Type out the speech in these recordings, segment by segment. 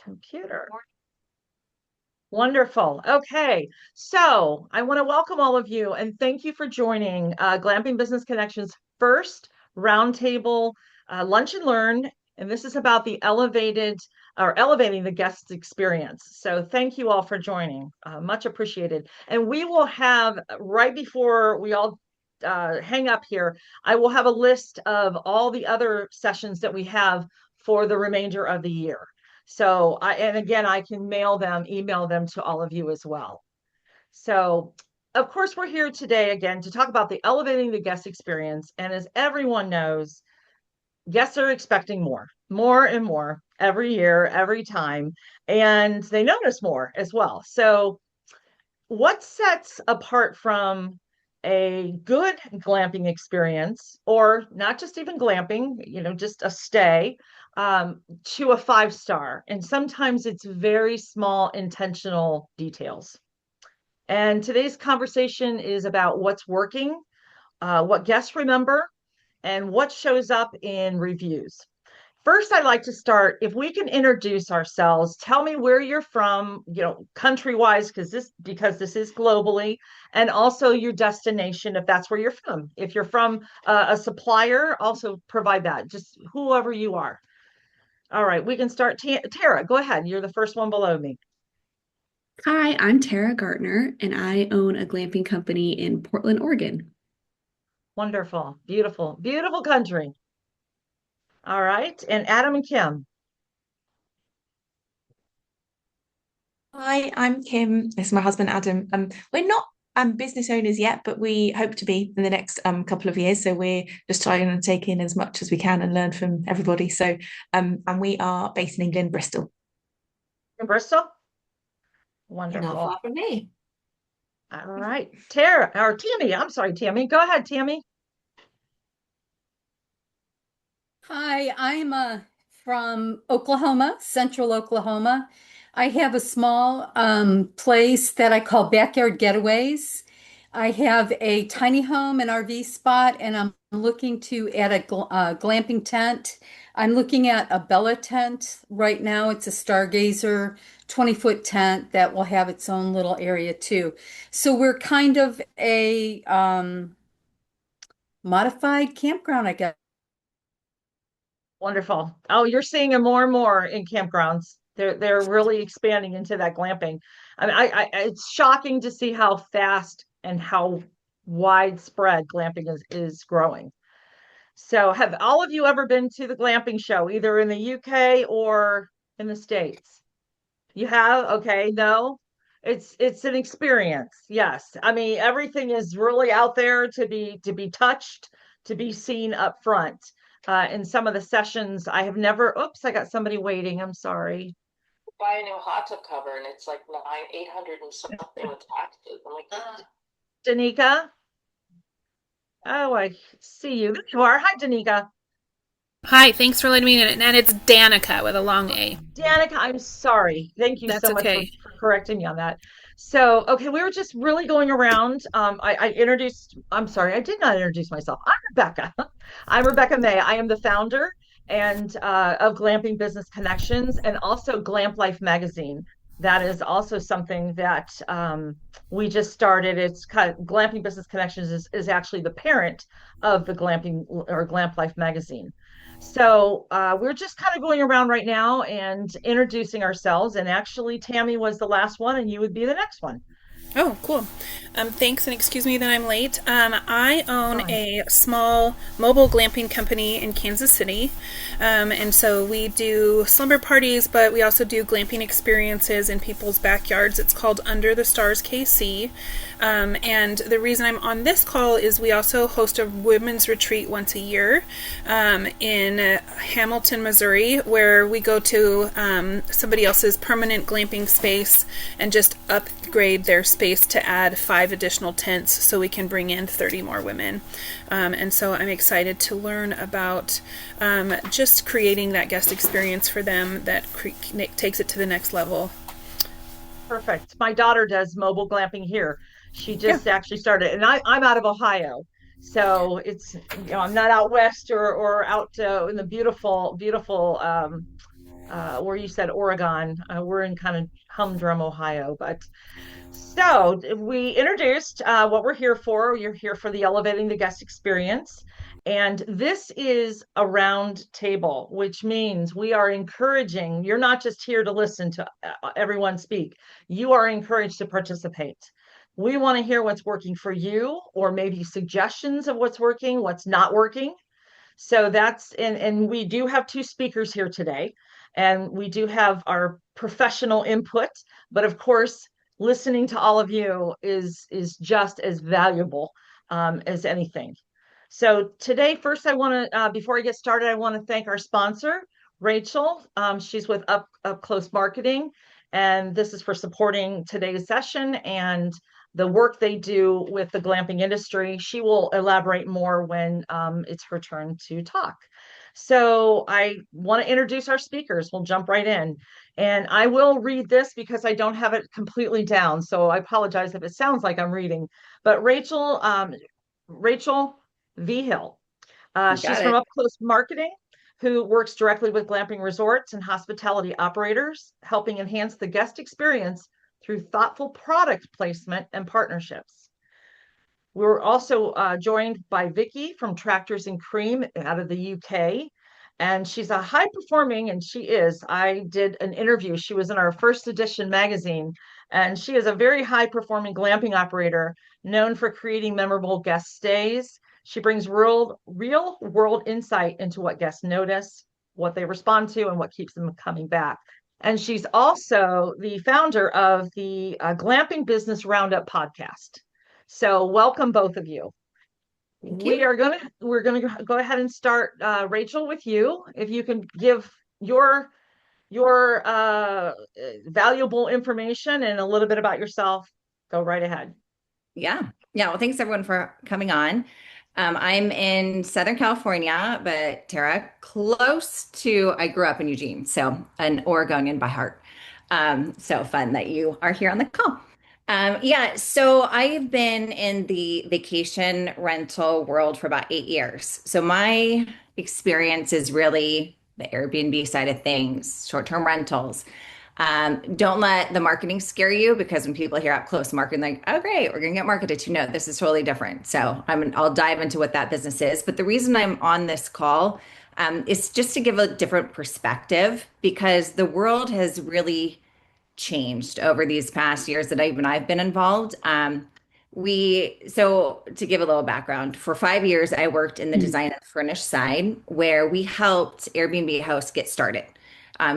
computer. Wonderful. Okay. So I want to welcome all of you and thank you for joining Glamping Business Connections first roundtable lunch and learn. And this is about the elevating the guest experience. So thank you all for joining. Much appreciated. And we will have right before we all hang up here, I will have a list of all the other sessions that we have for the remainder of the year. So and again, I can email them to all of you as well. So of course, we're here today again to talk about the elevating the guest experience. And as everyone knows, guests are expecting more and more every year, every time, and they notice more as well. So what sets apart from a good glamping experience, or not just even glamping, just a stay, to a 5-star? And sometimes it's very small intentional details. And today's conversation is about what's working, what guests remember, and what shows up in reviews. First, I'd like to start, if we can introduce ourselves, tell me where you're from, country-wise, because this is globally, and also your destination, if that's where you're from. If you're from a supplier, also provide that, just whoever you are. All right, we can start. Tara, go ahead. You're the first one below me. Hi, I'm Tara Gartner, and I own a glamping company in Portland, Oregon. Wonderful, beautiful, beautiful country. All right, and Adam and Kim. Hi, I'm Kim. This is my husband Adam. We're not business owners yet, but we hope to be in the next couple of years. So we're just trying to take in as much as we can and learn from everybody. So and we are based in England, Bristol. In Bristol? You're not far Wonderful. from me. All right, Tara, or Tammy. I'm sorry, Tammy. Go ahead, Tammy. Hi, I'm from Oklahoma, central Oklahoma. I have a small place that I call Backyard Getaways. I have a tiny home and RV spot, and I'm looking to add a glamping tent. I'm looking at a Bella tent right now. It's a Stargazer 20-foot tent that will have its own little area too. So we're kind of a modified campground, I guess. Wonderful. Oh, you're seeing it more and more in campgrounds. They're really expanding into that glamping. I mean, it's shocking to see how fast and how widespread glamping is growing. So, have all of you ever been to the glamping show, either in the UK or in the States? You have? Okay, no. It's an experience. Yes. I mean, everything is really out there to be touched, to be seen up front. In some of the sessions, I have never, oops, I got somebody waiting. I'm sorry. Buy a new hot tub cover and it's like 800 and something with taxes. I'm like, Danica. Oh, I see you. There you are. Hi, Danica. Hi, thanks for letting me in. And it's Danica with a long A. Danica, I'm sorry. Thank you That's so much okay. for correcting me on that. So, okay, we were just really going around. I introduced, I'm sorry, I did not introduce myself. I'm Rebecca. I'm Rebecca May. I am the founder and of Glamping Business Connections and also Glamp Life Magazine. That is also something that we just started. It's kind of Glamping Business Connections is actually the parent of the Glamping or Glamp Life Magazine. So we're just kind of going around right now and introducing ourselves. And actually, Tammy was the last one, and you would be the next one. Oh, cool. Thanks and excuse me that I'm late. I own Fine. a small mobile glamping company in Kansas City. And so we do slumber parties, but we also do glamping experiences in people's backyards. It's called Under the Stars KC. And the reason I'm on this call is we also host a women's retreat once a year in Hamilton, Missouri, where we go to somebody else's permanent glamping space and just upgrade their space to add 5 additional tents so we can bring in 30 more women. And so I'm excited to learn about just creating that guest experience for them that takes it to the next level. Perfect. My daughter does mobile glamping here. She Yeah. just actually started, and I'm out of Ohio. So I'm not out west or out in the beautiful, beautiful where you said Oregon. We're in kind of humdrum, Ohio. But so we introduced what we're here for. You're here for the elevating the guest experience. And this is a round table, which means we are encouraging, you're not just here to listen to everyone speak, you are encouraged to participate. We want to hear what's working for you, or maybe suggestions of what's working, what's not working. So that's and we do have two speakers here today, and we do have our professional input, but of course, listening to all of you is just as valuable as anything. So today, first, I want to before I get started, I want to thank our sponsor, Rachel. She's with Up Close Marketing, and this is for supporting today's session and the work they do with the glamping industry. She will elaborate more when it's her turn to talk. So I want to introduce our speakers. We'll jump right in. And I will read this because I don't have it completely down. So I apologize if it sounds like I'm reading. But Rachel Vigil, You she's got from it. Up Close Marketing, who works directly with glamping resorts and hospitality operators, helping enhance the guest experience through thoughtful product placement and partnerships. We were also joined by Vicky from Tractors and Cream out of the UK. And she's a high performing, and she is. I did an interview. She was in our first edition magazine, and she is a very high performing glamping operator known for creating memorable guest stays. She brings real world insight into what guests notice, what they respond to, and what keeps them coming back. And she's also the founder of the Glamping Business Roundup podcast. So welcome both of you. Thank you. We're gonna go ahead and start, Rachel, with you. If you can give your valuable information and a little bit about yourself, go right ahead. Yeah. Yeah. Well, thanks everyone for coming on. I'm in Southern California, but Tara, I grew up in Eugene, so an Oregonian by heart. So fun that you are here on the call. Yeah, so I've been in the vacation rental world for about 8 years. So my experience is really the Airbnb side of things, short-term rentals. Don't let the marketing scare you because when people hear up close marketing, like, oh great, we're gonna get marketed to. No, this is totally different. So I'll dive into what that business is. But the reason I'm on this call is just to give a different perspective because the world has really changed over these past years that I've been involved. So to give a little background, for 5 years, I worked in the design and furnish side where we helped Airbnb hosts get started.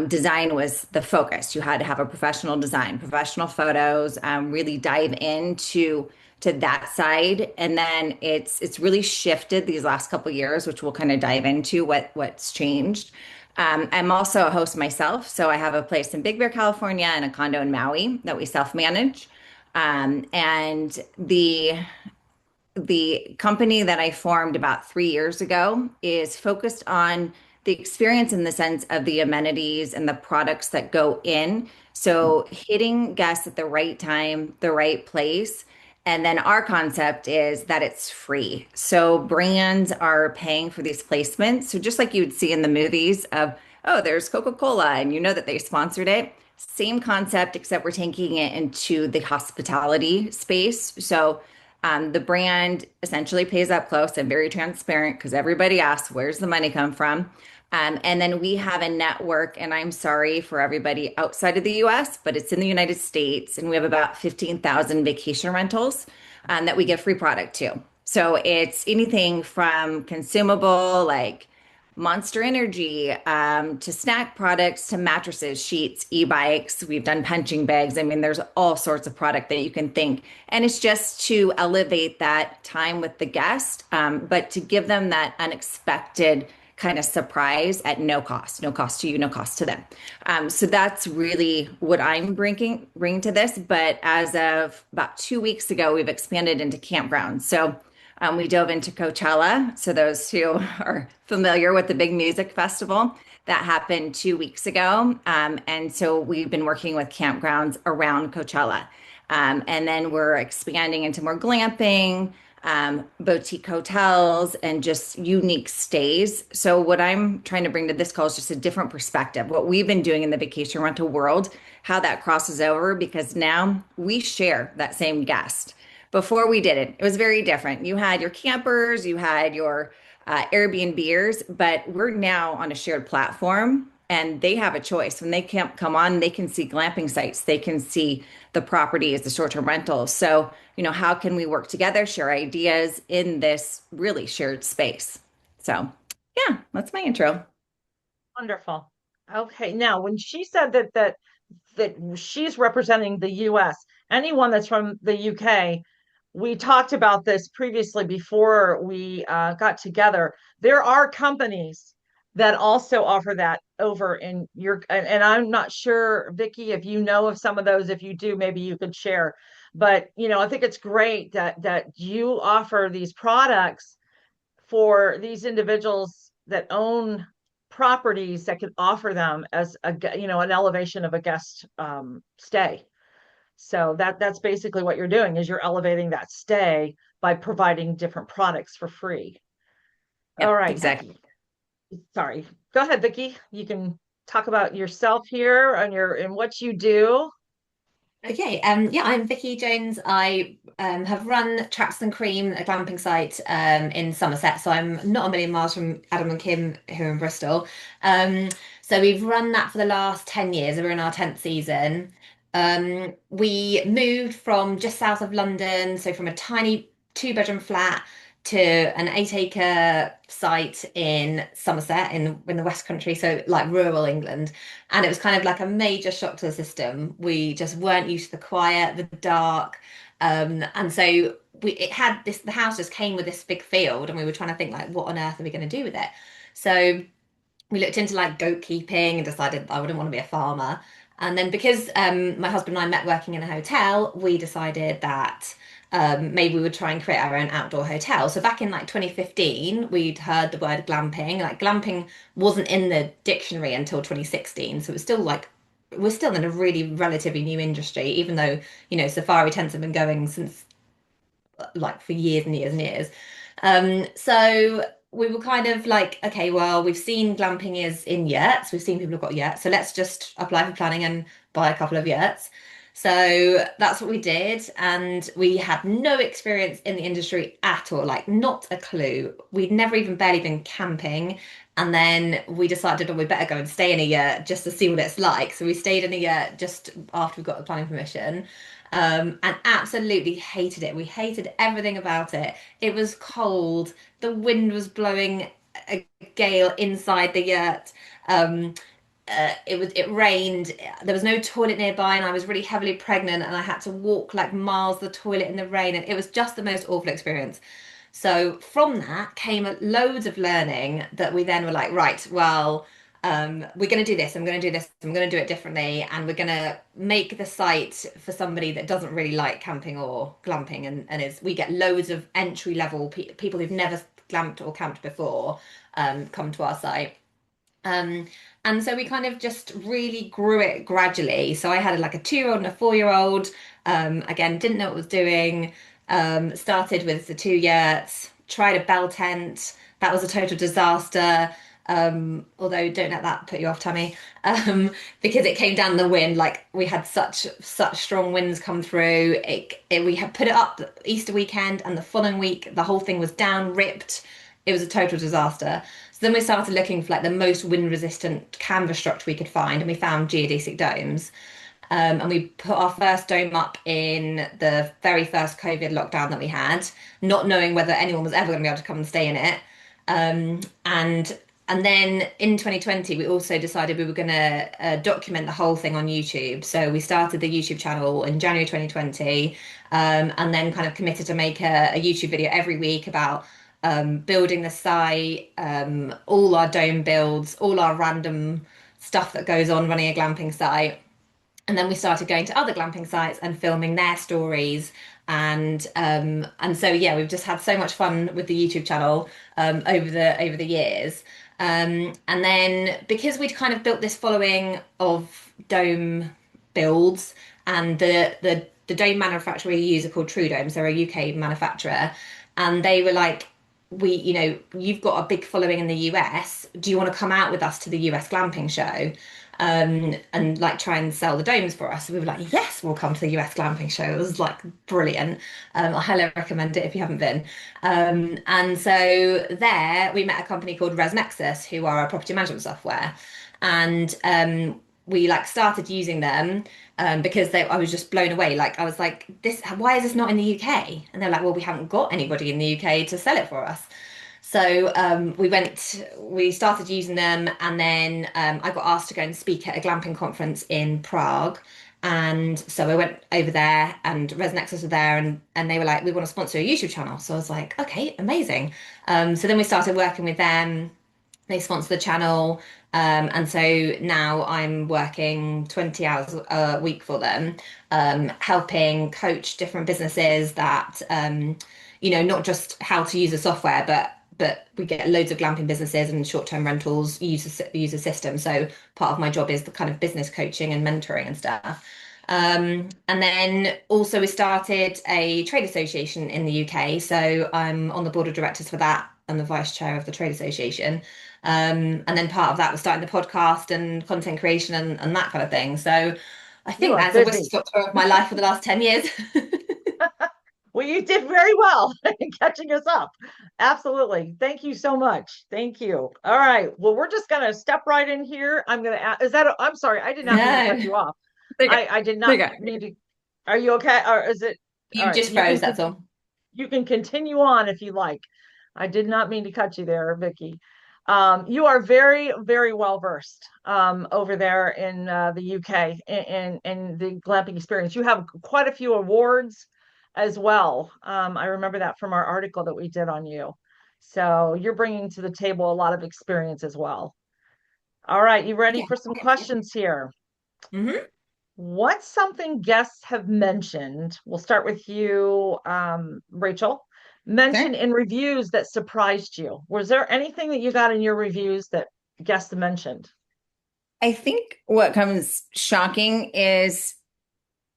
Design was the focus. You had to have a professional design, professional photos, really dive into that side. And then it's really shifted these last couple of years, which we'll kind of dive into what's changed. I'm also a host myself, so I have a place in Big Bear, California, and a condo in Maui that we self-manage. And the company that I formed about 3 years ago is focused on the experience in the sense of the amenities and the products that go in. So hitting guests at the right time, the right place. And then our concept is that it's free. So brands are paying for these placements. So just like you would see in the movies of, oh, there's Coca-Cola and you know that they sponsored it. Same concept, except we're taking it into the hospitality space. So the brand essentially pays up close and very transparent because everybody asks, where's the money come from? And then we have a network, and I'm sorry for everybody outside of the US, but it's in the United States, and we have about 15,000 vacation rentals that we give free product to. So it's anything from consumable like Monster Energy to snack products to mattresses, sheets, e-bikes. We've done punching bags. I mean, there's all sorts of product that you can think. And it's just to elevate that time with the guest, but to give them that unexpected kind of surprise at no cost to you, no cost to them. So that's really what I'm bringing to this. But as of about 2 weeks ago, we've expanded into campgrounds. So we dove into Coachella. So those who are familiar with the big music festival that happened 2 weeks ago. And so we've been working with campgrounds around Coachella. And then we're expanding into more glamping. boutique hotels, and just unique stays. So, what I'm trying to bring to this call is just a different perspective. What we've been doing in the vacation rental world, how that crosses over, because now we share that same guest. Before we didn't, it was very different. You had your campers, you had your Airbnbers, but we're now on a shared platform and they have a choice. When they can't come on, they can see glamping sites, they can see the properties, the short-term rentals. So, how can we work together, share ideas in this really shared space? So, yeah, that's my intro. Wonderful. Okay. Now, when she said that she's representing the US, anyone that's from the UK, we talked about this previously before we got together. There are companies that also offer that over in your, and I'm not sure, Vicky, if you know of some of those. If you do, maybe you could share. But I think it's great that you offer these products for these individuals that own properties that could offer them as an elevation of a guest stay. So that's basically what you're doing, is you're elevating that stay by providing different products for free. All Yep, right. exactly. Sorry. Go ahead, Vicky. You can talk about yourself here and what you do. Okay, yeah, I'm Vicky Jones. I have run Tracks and Cream, a glamping site in Somerset. So I'm not a million miles from Adam and Kim here in Bristol. So we've run that for the last 10 years. We're in our 10th season. We moved from just south of London, so from a tiny two-bedroom flat to an 8-acre site in Somerset in the West Country, so like rural England. And it was kind of like a major shock to the system. We just weren't used to the quiet, the dark. And so the house just came with this big field, and we were trying to think like, what on earth are we going to do with it? So we looked into like goat keeping and decided I wouldn't want to be a farmer. And then because my husband and I met working in a hotel, we decided that maybe we would try and create our own outdoor hotel. So back in like 2015, we'd heard the word glamping. Like glamping wasn't in the dictionary until 2016. So it was still like we're still in a really relatively new industry, even though, safari tents have been going since like for years and years and years. So we were kind of like, okay, well, we've seen glamping is in yurts. We've seen people have got yurts. So let's just apply for planning and buy a couple of yurts. So that's what we did. And we had no experience in the industry at all, like not a clue. We'd never even barely been camping. And then we decided, oh, we better go and stay in a yurt just to see what it's like. So we stayed in a yurt just after we got the planning permission. And absolutely hated it. We hated everything about it. It was cold. The wind was blowing a gale inside the yurt. It rained. There was no toilet nearby, and I was really heavily pregnant, and I had to walk like miles to the toilet in the rain, and it was just the most awful experience. So from that came loads of learning that we then were like, right, well, we're going to do this. I'm going to do this. I'm going to do it differently, and we're going to make the site for somebody that doesn't really like camping or glamping, and we get loads of entry level people who've never glamped or camped before come to our site. And so we kind of just really grew it gradually. So I had like a 2-year-old and a 4-year-old. Again, didn't know what I was doing. Started with the 2 yurts, tried a bell tent. That was a total disaster. Although don't let that put you off, Tammy, because it came down the wind. Like we had such strong winds come through. We had put it up Easter weekend, and the following week the whole thing was down, ripped. It was a total disaster. So then we started looking for like the most wind resistant canvas structure we could find, and we found geodesic domes. And we put our first dome up in the very first COVID lockdown that we had, not knowing whether anyone was ever going to be able to come and stay in it. And then in 2020, we also decided we were going to document the whole thing on YouTube. So we started the YouTube channel in January 2020, and then kind of committed to make a YouTube video every week about building the site, all our dome builds, all our random stuff that goes on running a glamping site. And then we started going to other glamping sites and filming their stories. And so yeah, we've just had so much fun with the YouTube channel over the years. And then because we'd kind of built this following of dome builds, and the dome manufacturer we use are called True Domes, they're a UK manufacturer. And they were like, you've got a big following in the US. Do you want to come out with us to the US glamping show? And like try and sell the domes for us. So we were like, yes, we'll come to the US glamping show. It was like brilliant. I highly recommend it if you haven't been. And so there we met a company called ResNexus, who are a property management software. And we like started using them because I was just blown away. Like I was like, why is this not in the UK? And they're like, well, we haven't got anybody in the UK to sell it for us. So we started using them, and then I got asked to go and speak at a glamping conference in Prague. And so I went over there, and ResNexus were there, and they were like, we want to sponsor a YouTube channel. So I was like, okay, amazing. So then we started working with them. They sponsor the channel. And so now I'm working 20 hours a week for them, helping coach different businesses that, not just how to use the software, but we get loads of glamping businesses and short-term rentals use the system. So part of my job is the kind of business coaching and mentoring and stuff. And then also we started a trade association in the UK. So I'm on the board of directors for that and the vice chair of the trade association. And then part of that was starting the podcast and content creation and that kind of thing. So I think that's a whistle tour of my life for the last 10 years. Well, you did very well in catching us up. Absolutely. Thank you so much. Thank you. All right. Well, we're just going to step right in here. I'm going to ask, I'm sorry. I did not mean to cut you off. I did not mean to. Are you okay? Or is it? You just froze, that's all. You can continue on if you like. I did not mean to cut you there, Vicky. You are very, very well versed over there in the UK and the glamping experience. You have quite a few awards as well. I remember that from our article that we did on you. So you're bringing to the table a lot of experience as well. All right, you ready for some questions here? Mm-hmm. What's something guests have mentioned? We'll start with you, Rachel. Mentioned in reviews that surprised you. Was there anything that you got in your reviews that guests mentioned? I think what comes shocking is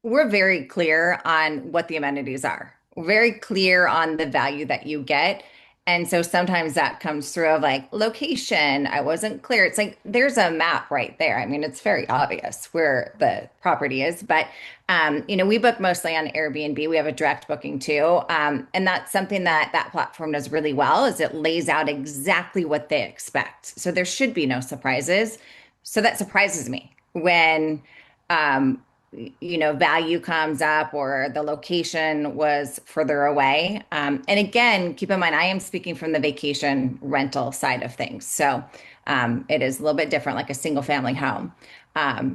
we're very clear on what the amenities are. We're very clear on the value that you get. And so sometimes that comes through of like location. I wasn't clear. It's like there's a map right there. I mean, it's very obvious where the property is. But we book mostly on Airbnb. We have a direct booking too. And that's something that platform does really well is it lays out exactly what they expect. So there should be no surprises. So that surprises me when value comes up or the location was further away. And again, keep in mind, I am speaking from the vacation rental side of things. So it is a little bit different, like a single family home.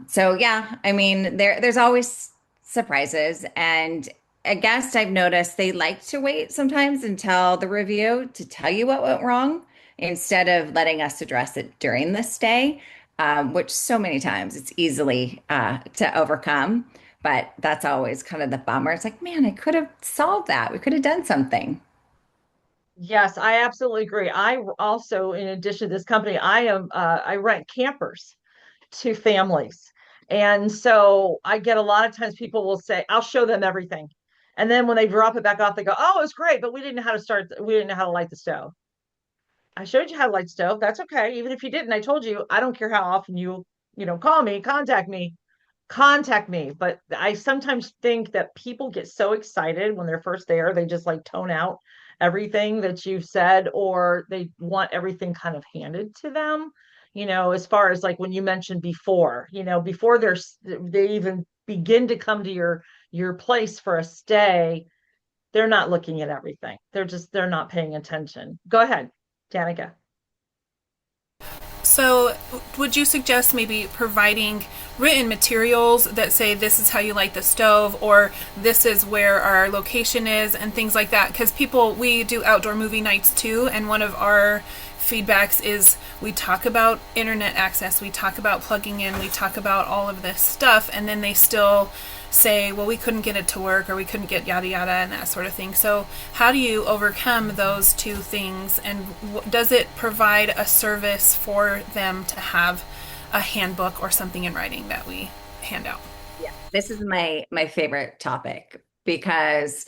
So yeah, I mean, there's always surprises. And a guest I've noticed they like to wait sometimes until the review to tell you what went wrong instead of letting us address it during the stay. Which so many times it's easily to overcome, but that's always kind of the bummer. It's like, man, I could have solved that. We could have done something. Yes, I absolutely agree. I also, in addition to this company, I rent campers to families. And so I get a lot of times people will say, I'll show them everything. And then when they drop it back off, they go, oh, it's great, but we didn't know how to we didn't know how to light the stove. I showed you how to light stove. That's okay. Even if you didn't, I told you, I don't care how often call me, contact me. But I sometimes think that people get so excited when they're first there, they just like tone out everything that you've said, or they want everything kind of handed to them. As far as like when you mentioned before they even begin to come to your place for a stay, they're not looking at everything. They're not paying attention. Go ahead, Danica. So, would you suggest maybe providing written materials that say this is how you light the stove, or this is where our location is, and things like that? Because we do outdoor movie nights too, and one of our feedbacks is we talk about internet access, we talk about plugging in, we talk about all of this stuff, and then they still say, well, we couldn't get it to work, or we couldn't get yada yada and that sort of thing. So how do you overcome those two things, and does it provide a service for them to have a handbook or something in writing that we hand out? Yeah, this is my favorite topic because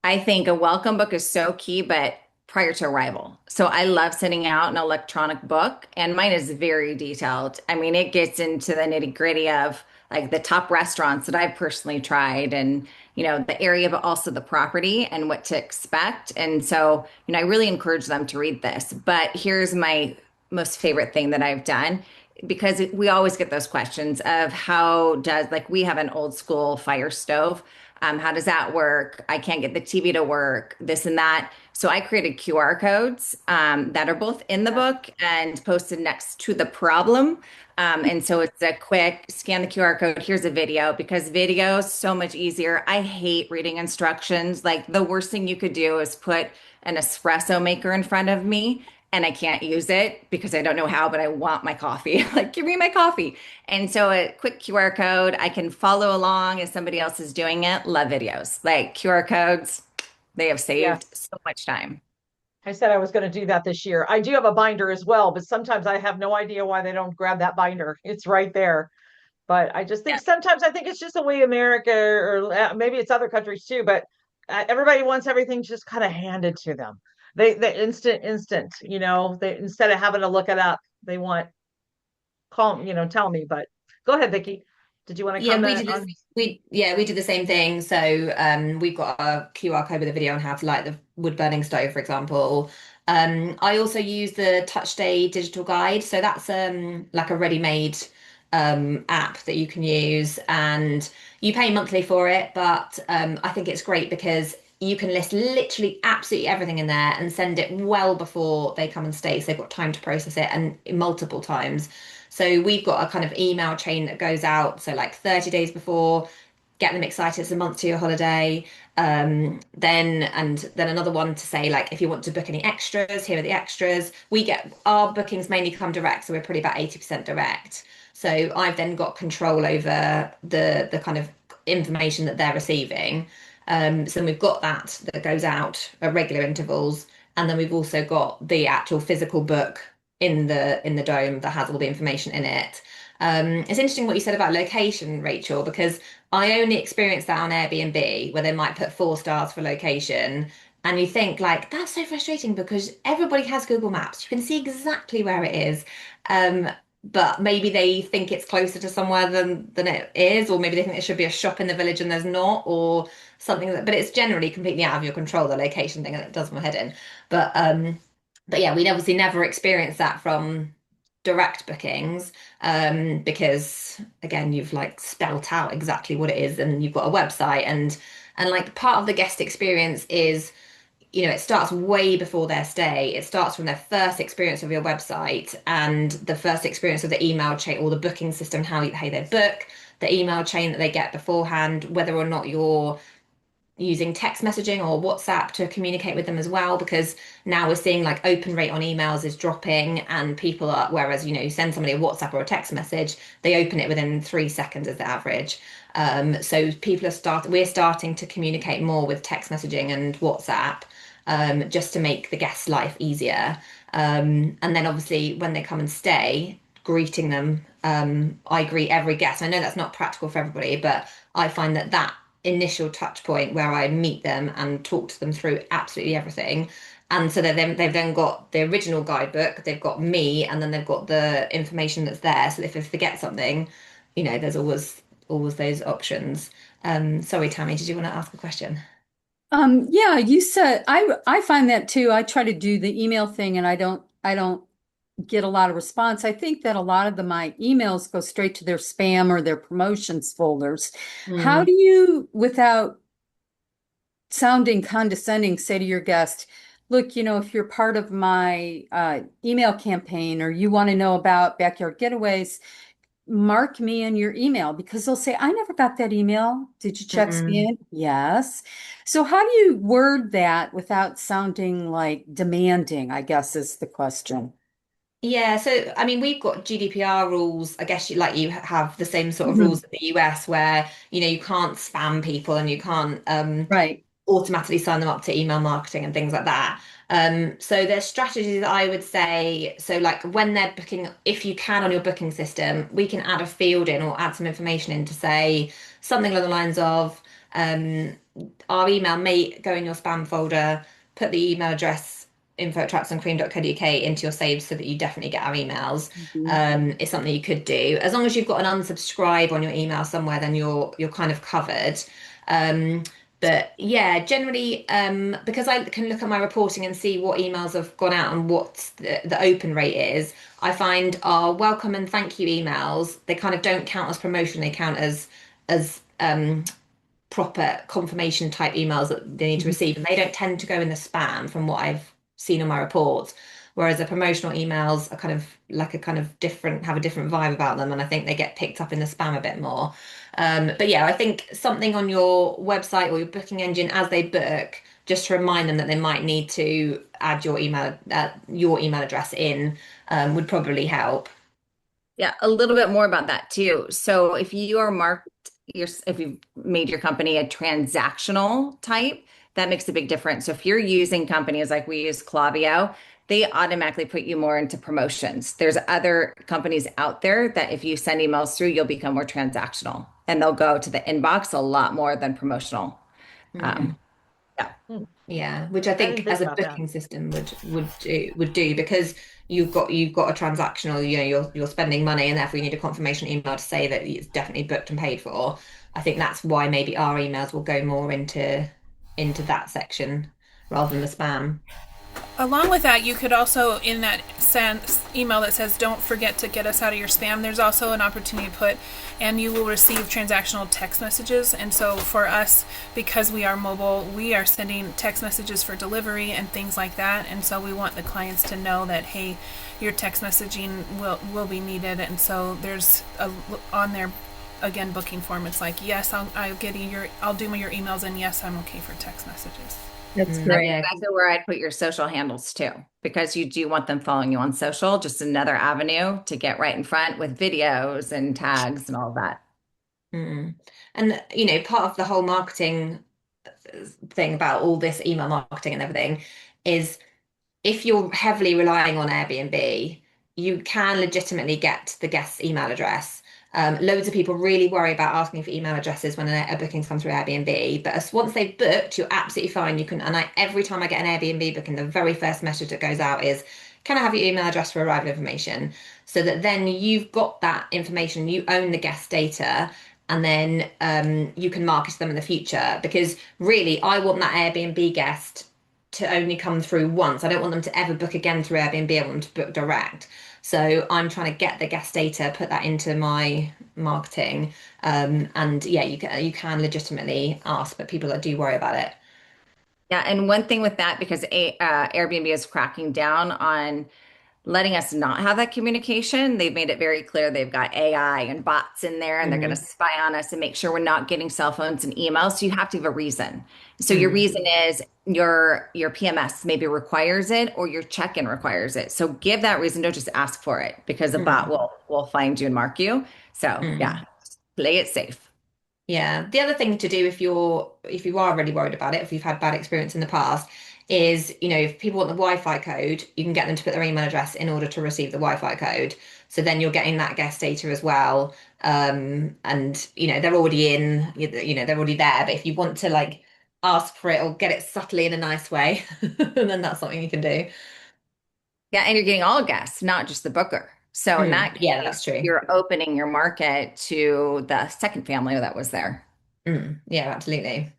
I think a welcome book is so key, but prior to arrival. So I love sending out an electronic book, and mine is very detailed. I mean, it gets into the nitty-gritty of like the top restaurants that I've personally tried and, the area, but also the property and what to expect. And so, I really encourage them to read this. But here's my most favorite thing that I've done because we always get those questions of how does, like, we have an old school fire stove. How does that work? I can't get the TV to work, this and that. So I created QR codes that are both in the book and posted next to the problem. And so it's a quick scan the QR code. Here's a video because video is so much easier. I hate reading instructions. Like the worst thing you could do is put an espresso maker in front of me and I can't use it because I don't know how, but I want my coffee. Like, give me my coffee. And so a quick QR code, I can follow along as somebody else is doing it. Love videos. Like QR codes, they have Yeah. saved so much time. I said I was going to do that this year. I do have a binder as well, but sometimes I have no idea why they don't grab that binder. It's right there. But I just think sometimes I think it's just the way America or maybe it's other countries too, but everybody wants everything just kind of handed to them. They instant, they instead of having to look it up, they want tell me. But go ahead, Vicky. Did you want to Yeah, we comment did on? we did the same thing. So we've got a QR code with a video on how to light the wood burning stove, for example. I also use the Touchday digital guide. So that's like a ready-made app that you can use and you pay monthly for it, but I think it's great because you can list literally absolutely everything in there and send it well before they come and stay. So they've got time to process it and multiple times. So we've got a kind of email chain that goes out. So like 30 days before, get them excited. It's a month to your holiday. Then another one to say like if you want to book any extras, here are the extras. We get our bookings mainly come direct, so we're probably about 80% direct. So I've then got control over the kind of information that they're receiving. So we've got that goes out at regular intervals, and then we've also got the actual physical book in the dome that has all the information in it. It's interesting what you said about location, Rachel, because I only experienced that on Airbnb where they might put 4 stars for location. And you think like that's so frustrating because everybody has Google Maps. You can see exactly where it is. Um, but maybe they think it's closer to somewhere than it is, or maybe they think there should be a shop in the village and there's not, or something but it's generally completely out of your control, the location thing, and it does my head in. But yeah, we obviously never experienced that from direct bookings, because again, you've like spelt out exactly what it is, and you've got a website, and like part of the guest experience is, it starts way before their stay. It starts from their first experience of your website and the first experience of the email chain or the booking system, how they book, the email chain that they get beforehand, whether or not you're using text messaging or WhatsApp to communicate with them as well, because now we're seeing like open rate on emails is dropping and people are, whereas, you send somebody a WhatsApp or a text message, they open it within 3 seconds as the average. So we're starting to communicate more with text messaging and WhatsApp, just to make the guest life easier. And then obviously when they come and stay, greeting them. I greet every guest. I know that's not practical for everybody, but I find that initial touch point where I meet them and talk to them through absolutely everything. And so they've then got the original guidebook, they've got me, and then they've got the information that's there. So if they forget something, there's always those options. Sorry, Tammy, did you want to ask a question? Yeah, you said I find that too. I try to do the email thing and I don't get a lot of response. I think that a lot of my emails go straight to their spam or their promotions folders. How do you, without sounding condescending, say to your guest, look, if you're part of my email campaign or you want to know about backyard getaways, mark me in your email because they'll say, I never got that email. Did you check spam? Yes. So how do you word that without sounding like demanding, I guess is the question. Yeah, so I mean, we've got GDPR rules. I guess you have the same sort of Mhm. rules in the US where, you can't spam people and you can't Right. automatically sign them up to email marketing and things like that. So there's strategies I would say. So like when they're booking, if you can on your booking system, we can add a field in or add some information in to say something along the lines of, Our email may go in your spam folder. Put the email address info@tracksandcream.co.uk into your saves so that you definitely get our emails. It's something you could do. As long as you've got an unsubscribe on your email somewhere, then you're kind of covered. But yeah, generally, because I can look at my reporting and see what emails have gone out and what the open rate is, I find our welcome and thank you emails, they kind of don't count as promotion, they count as proper confirmation type emails that they need to receive, and they don't tend to go in the spam from what I've seen on my reports. Whereas the promotional emails are kind of like a kind of different, have a different vibe about them, and I think they get picked up in the spam a bit more. But yeah, I think something on your website or your booking engine as they book, just to remind them that they might need to add your email address in, would probably help. Yeah, a little bit more about that too. So if you are marked if you've made your company a transactional type, that makes a big difference. So if you're using companies like we use Klaviyo, they automatically put you more into promotions. There's other companies out there that if you send emails through, you'll become more transactional and they'll go to the inbox a lot more than promotional. Um, yeah. Yeah, which I I didn't think think as a about that. booking system would do because you've got a transactional, you're spending money and therefore you need a confirmation email to say that it's definitely booked and paid for. I think that's why maybe our emails will go more into that section rather than the spam. Along with that, you could also, in that email that says, don't forget to get us out of your spam, there's also an opportunity to put, and you will receive transactional text messages. And so for us, because we are mobile, we are sending text messages for delivery and things like that. And so we want the clients to know that, hey, your text messaging will be needed. And so there's on their, again, booking form, it's like, yes, I'll do your emails, and yes, I'm okay for text messages. That's That's great. exactly where I'd put your social handles too, because you do want them following you on social, just another avenue to get right in front with videos and tags and all that. Mm. And part of the whole marketing thing about all this email marketing and everything is if you're heavily relying on Airbnb, you can legitimately get the guest's email address. Loads of people really worry about asking for email addresses when a booking's come through Airbnb, but once they've booked, you're absolutely fine. You can, and every time I get an Airbnb booking, the very first message that goes out is, "Can I have your email address for arrival information?" So that then you've got that information, you own the guest data, and then you can market to them in the future. Because really, I want that Airbnb guest to only come through once. I don't want them to ever book again through Airbnb. I want them to book direct. So I'm trying to get the guest data, put that into my marketing. And yeah, you can legitimately ask, but people that do worry about it. Yeah, and one thing with that, because Airbnb is cracking down on letting us not have that communication. They've made it very clear they've got AI and bots in there and they're going to Mm, spy on us and make sure we're not getting cell phones and emails. So you have to have a reason. So your mm, reason is your PMS maybe requires it or your check-in requires it. So give that reason. Don't just ask for it because a bot mm, will find you and mark you. So yeah, mm. play it safe. Yeah. The other thing to do if you are really worried about it, if you've had bad experience in the past, is, if people want the Wi-Fi code, you can get them to put their email address in order to receive the Wi-Fi code. So then you're getting that guest data as well. And they're already they're already there. But if you want to like ask for it or get it subtly in a nice way, then that's something you can do. Yeah, and you're getting all guests, not just the booker. So in that Yeah, that's case, true. you're opening your market to the second family that was there. Yeah, absolutely.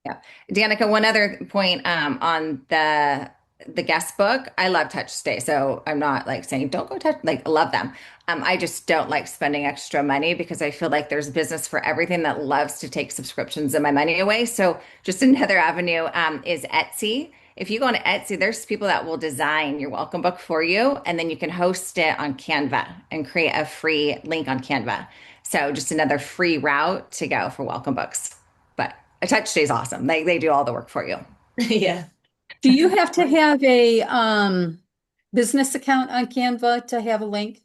Yeah. Danica, one other point on the guest book. I love Touch Stay. So I'm not like saying don't go touch, like I love them. I just don't like spending extra money because I feel like there's business for everything that loves to take subscriptions and my money away. So just another avenue is Etsy. If you go on Etsy, there's people that will design your welcome book for you, and then you can host it on Canva and create a free link on Canva. So just another free route to go for welcome books. But a touch stay is awesome. They do all the work for you. Yeah. Do you have to have a business account on Canva to have a link?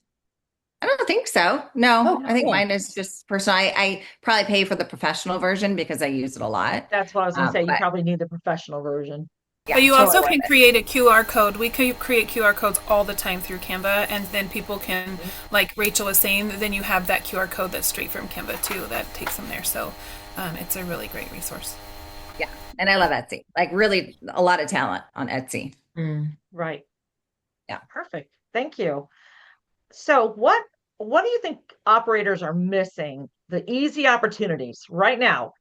I don't think so. No, Oh, I think cool. mine is just personal. I probably pay for the professional version because I use it a lot. That's what I was going to say. You But probably need the professional version. Yeah, But you totally also worth can it. create a QR code. We can create QR codes all the time through Canva, and then people can, like Rachel was saying, then you have that QR code that's straight from Canva too that takes them there. So it's a really great resource. Yeah. And I love Etsy. Like really a lot of talent on Etsy. Right. Yeah. Perfect. Thank you. So what do you think operators are missing? The easy opportunities right now.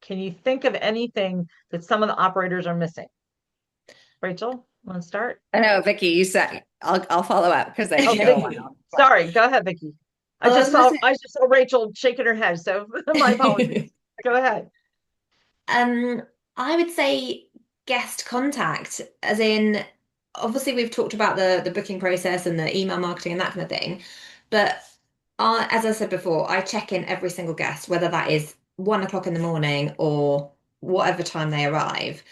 Can you think of anything that some of the operators are missing? Rachel, want to start? I know, Vicky, you said I'll follow up because I Oh, could go a Vicky. while. Sorry, go ahead, Vicky. Oh, I was gonna say, I just saw Rachel shaking her head, so my apologies. Go ahead. Um, I would say guest contact, as in, obviously we've talked about the booking process and the email marketing and that kind of thing, but as I said before, I check in every single guest, whether that is 1 o'clock in the morning or whatever time they arrive.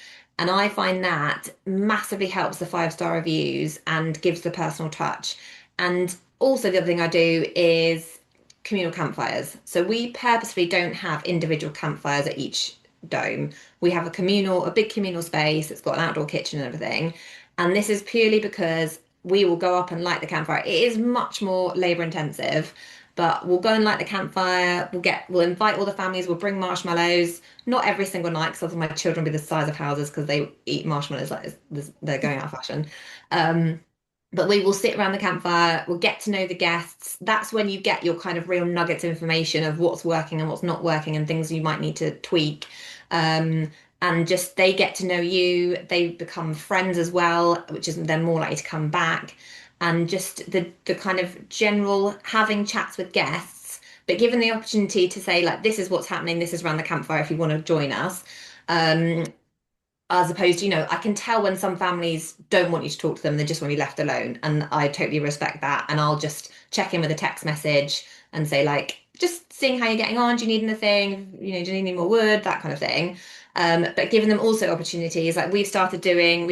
And I find that massively helps the 5-star reviews and gives the personal touch. And also the other thing I do is communal campfires. So we purposefully don't have individual campfires at each dome. We have a big communal space. It's got an outdoor kitchen and everything. And this is purely because we will go up and light the campfire. It is much more labor intensive, but we'll go and light the campfire. We'll invite all the families. We'll bring marshmallows. Not every single night, because otherwise my children will be the size of houses because they eat marshmallows like they're going out of fashion. But we will sit around the campfire, we'll get to know the guests. That's when you get your kind of real nuggets of information of what's working and what's not working and things you might need to tweak. And just they get to know you, they become friends as well, which is they're more likely to come back. And just the kind of general having chats with guests, but given the opportunity to say, like, this is what's happening, this is around the campfire if you want to join us. As opposed to, I can tell when some families don't want you to talk to them, they just want to be left alone. And I totally respect that. And I'll just check in with a text message and say, like, just seeing how you're getting on. Do you need anything? Do you need any more wood? That kind of thing. But giving them also opportunities, like we've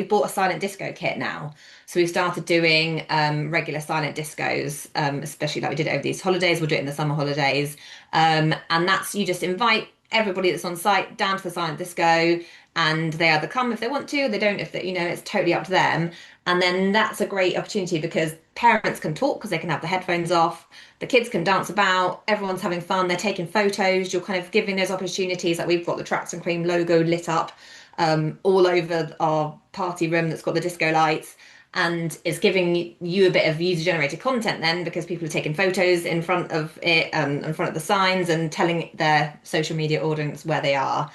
bought a silent disco kit now. So we've started doing regular silent discos, especially like we did it over these holidays. We'll do it in the summer holidays. And that's, you just invite everybody that's on site down to the silent disco, and they either come if they want to, or they don't if they, it's totally up to them. And then that's a great opportunity because parents can talk because they can have the headphones off, the kids can dance about, everyone's having fun, they're taking photos, you're kind of giving those opportunities. Like we've got the Tracks and Cream logo lit up all over our party room that's got the disco lights, and it's giving you a bit of user generated content then, because people are taking photos in front of it, in front of the signs, and telling their social media audience where they are.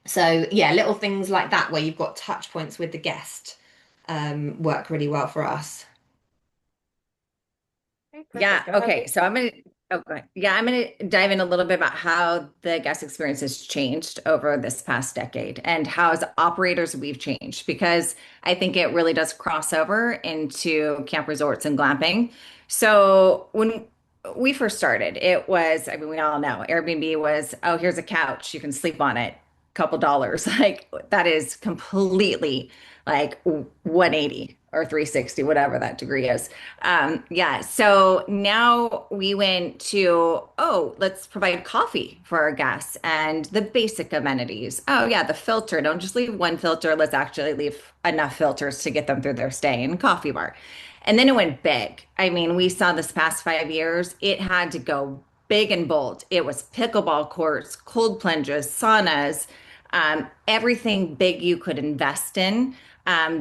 So yeah, little things like that where you've got touch points with the guest work really well for us. Okay, Yeah. perfect. Go ahead, Okay. Vicky. So I'm gonna dive in a little bit about how the guest experience has changed over this past decade and how as operators we've changed, because I think it really does cross over into camp resorts and glamping. So when we first started, it was, I mean, we all know Airbnb was, oh, here's a couch, you can sleep on it, couple dollars. Like that is completely like 180 or 360, whatever that degree is. Yeah. So now we went to, oh, let's provide coffee for our guests and the basic amenities. Oh, yeah, the filter. Don't just leave one filter. Let's actually leave enough filters to get them through their stay in a coffee bar. And then it went big. I mean, we saw this past 5 years, it had to go big and bold. It was pickleball courts, cold plunges, saunas, everything big you could invest in.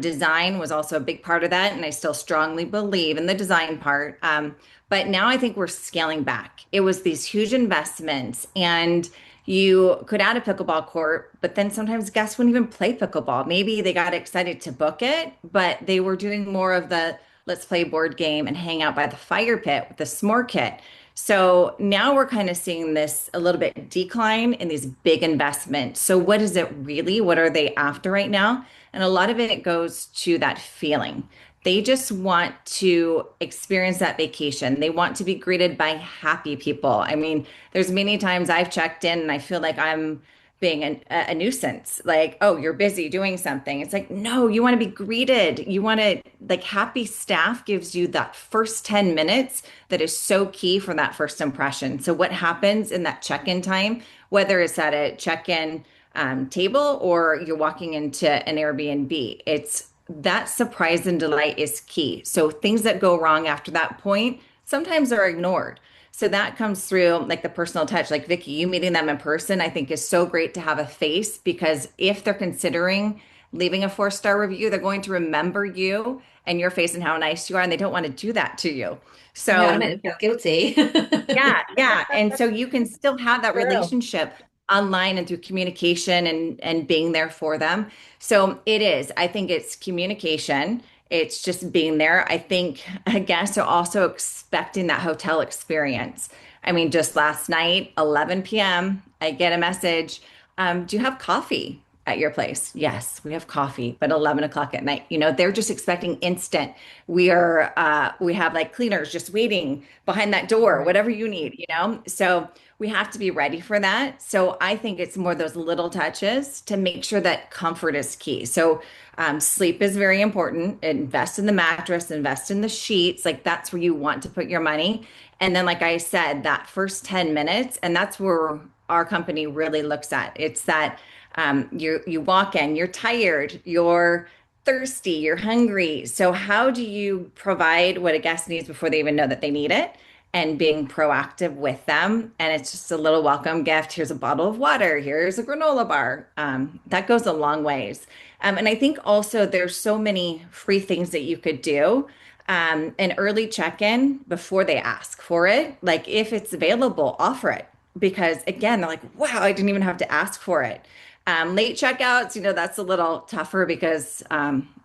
Design was also a big part of that, and I still strongly believe in the design part. But now I think we're scaling back. It was these huge investments, and you could add a pickleball court, but then sometimes guests wouldn't even play pickleball. Maybe they got excited to book it, but they were doing more of the let's play board game and hang out by the fire pit with the s'more kit. So now we're kind of seeing this a little bit decline in these big investments. So what is it really? What are they after right now? And a lot of it goes to that feeling. They just want to experience that vacation. They want to be greeted by happy people. I mean, there's many times I've checked in and I feel like I'm being a nuisance. Like, oh, you're busy doing something. It's like, no, you want to be greeted. You want to, like, happy staff gives you that first 10 minutes that is so key for that first impression. So what happens in that check-in time, whether it's at a check-in table or you're walking into an Airbnb. It's that surprise and delight is key. So things that go wrong after that point sometimes are ignored. So that comes through like the personal touch, like Vicky, you meeting them in person, I think is so great to have a face because if they're considering leaving a 4-star review, they're going to remember you and your face and how nice you are, and they don't want to do that to you. No, I So made them feel guilty. yeah, yeah. And so you can still have that True. relationship online and through communication and being there for them. So it is. I think it's communication. It's just being there. I think guests are also expecting that hotel experience. I mean, just last night, 11 p.m., I get a message. Do you have coffee at your place? Yes, we have coffee, but 11 o'clock at night. They're just expecting instant. We have like cleaners just waiting behind that door, Right. whatever you need. So we have to be ready for that. So I think it's more those little touches to make sure that comfort is key. So sleep is very important. Invest in the mattress, invest in the sheets. Like that's where you want to put your money. And then, like I said, that first 10 minutes, and that's where our company really looks at. It's that you walk in, you're tired, you're thirsty, you're hungry. So how do you provide what a guest needs before they even know that they need it? And being proactive with them. And it's just a little welcome gift. Here's a bottle of water. Here's a granola bar. That goes a long ways. And I think also there's so many free things that you could do. An early check-in before they ask for it. Like if it's available, offer it. Because again, they're like, wow, I didn't even have to ask for it. Late checkouts, that's a little tougher because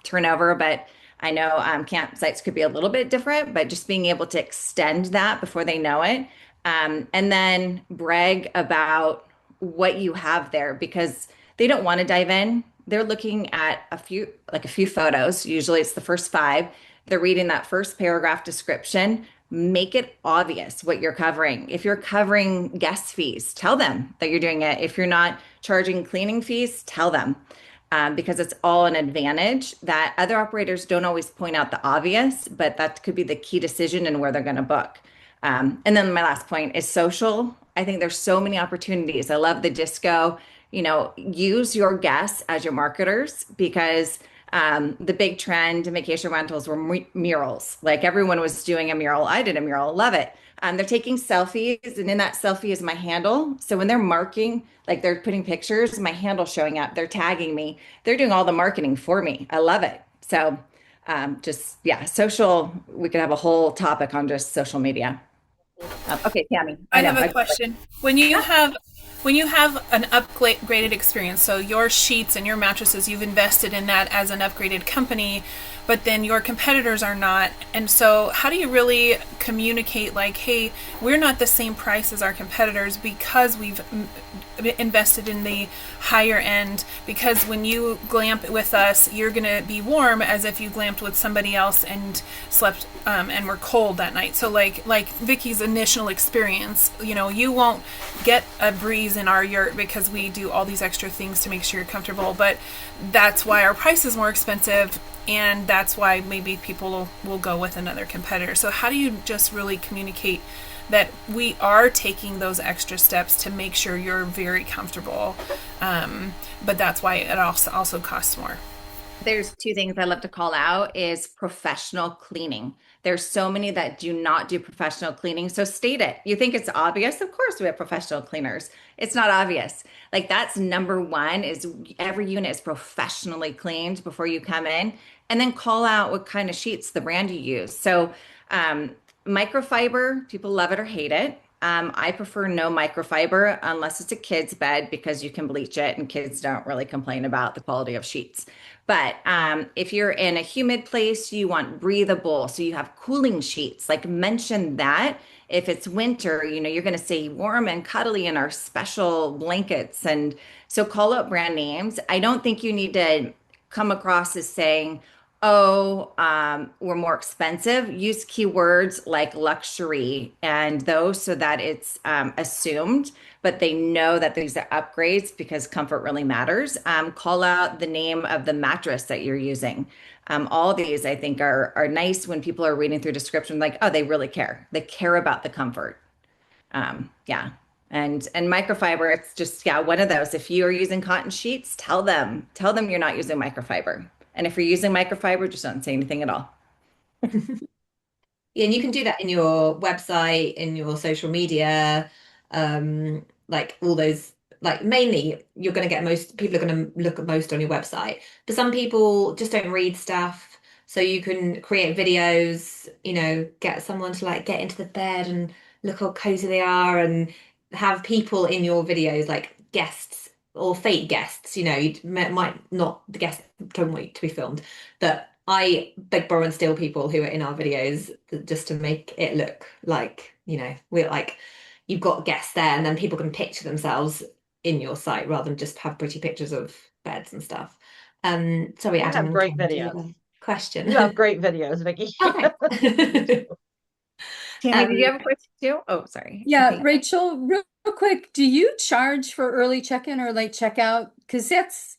turnover, but I know campsites could be a little bit different, but just being able to extend that before they know it. And then brag about what you have there because they don't want to dive in. They're looking at a few photos. Usually it's the first 5. They're reading that first paragraph description. Make it obvious what you're covering. If you're covering guest fees, tell them that you're doing it. If you're not charging cleaning fees, tell them. Because it's all an advantage that other operators don't always point out the obvious, but that could be the key decision in where they're going to book. And then my last point is social. I think there's so many opportunities. I love the disco. Use your guests as your marketers because the big trend in vacation rentals were murals. Like everyone was doing a mural. I did a mural. Love it. They're taking selfies, and in that selfie is my handle. So when they're marking, like they're putting pictures, my handle showing up, they're tagging me. They're doing all the marketing for me. I love it. So yeah, social. We could have a whole topic on just social media. Okay, Tammy. I know. have a question. When you have an upgraded experience, so your sheets and your mattresses, you've invested in that as an upgraded company, but then your competitors are not. And so how do you really communicate like, hey, we're not the same price as our competitors because we've invested in the higher end, because when you glamp with us, you're going to be warm as if you glamped with somebody else and slept and were cold that night. So like Vicky's initial experience, you won't get a breeze in our yurt because we do all these extra things to make sure you're comfortable, but that's why our price is more expensive, and that's why maybe people will go with another competitor. So how do you just really communicate that we are taking those extra steps to make sure you're very comfortable, but that's why it also costs more? There's 2 things I love to call out is professional cleaning. There's so many that do not do professional cleaning. So state it. You think it's obvious? Of course we have professional cleaners. It's not obvious. Like that's number 1 is every unit is professionally cleaned before you come in, and then call out what kind of sheets, the brand you use. So microfiber, people love it or hate it. I prefer no microfiber unless it's a kid's bed because you can bleach it and kids don't really complain about the quality of sheets. But if you're in a humid place, you want breathable. So you have cooling sheets, like mention that. If it's winter, you're going to say warm and cuddly in our special blankets. And so call out brand names. I don't think you need to come across as saying, oh, we're more expensive. Use keywords like luxury and those so that it's assumed, but they know that these are upgrades because comfort really matters. Call out the name of the mattress that you're using. All these I think are nice when people are reading through description, like, oh, they really care. They care about the comfort. Yeah. And microfiber, it's just, yeah, one of those. If you are using cotton sheets, tell them you're not using microfiber. And if you're using microfiber, just don't say anything at all. Yeah, and you can do that in your website, in your social media, like all those, like mainly you're going to get most people are going to look at most on your website. But some people just don't read stuff. So you can create videos, get someone to like get into the bed and look how cozy they are and have people in your videos like guests or fake guests, you might not, the guests don't want to be filmed, but I beg, borrow, and steal people who are in our videos just to make it look like, we're like, you've got guests there, and then people can picture themselves in your site rather than just have pretty pictures of beds and stuff. Sorry, You Adam have and great Kim, do you have videos. a question? You have great videos, Vicky. Okay. Tammy, did you have a question too? Oh, sorry. I Yeah, think Rachel, real quick, do you charge for early check-in or late checkout? Because that's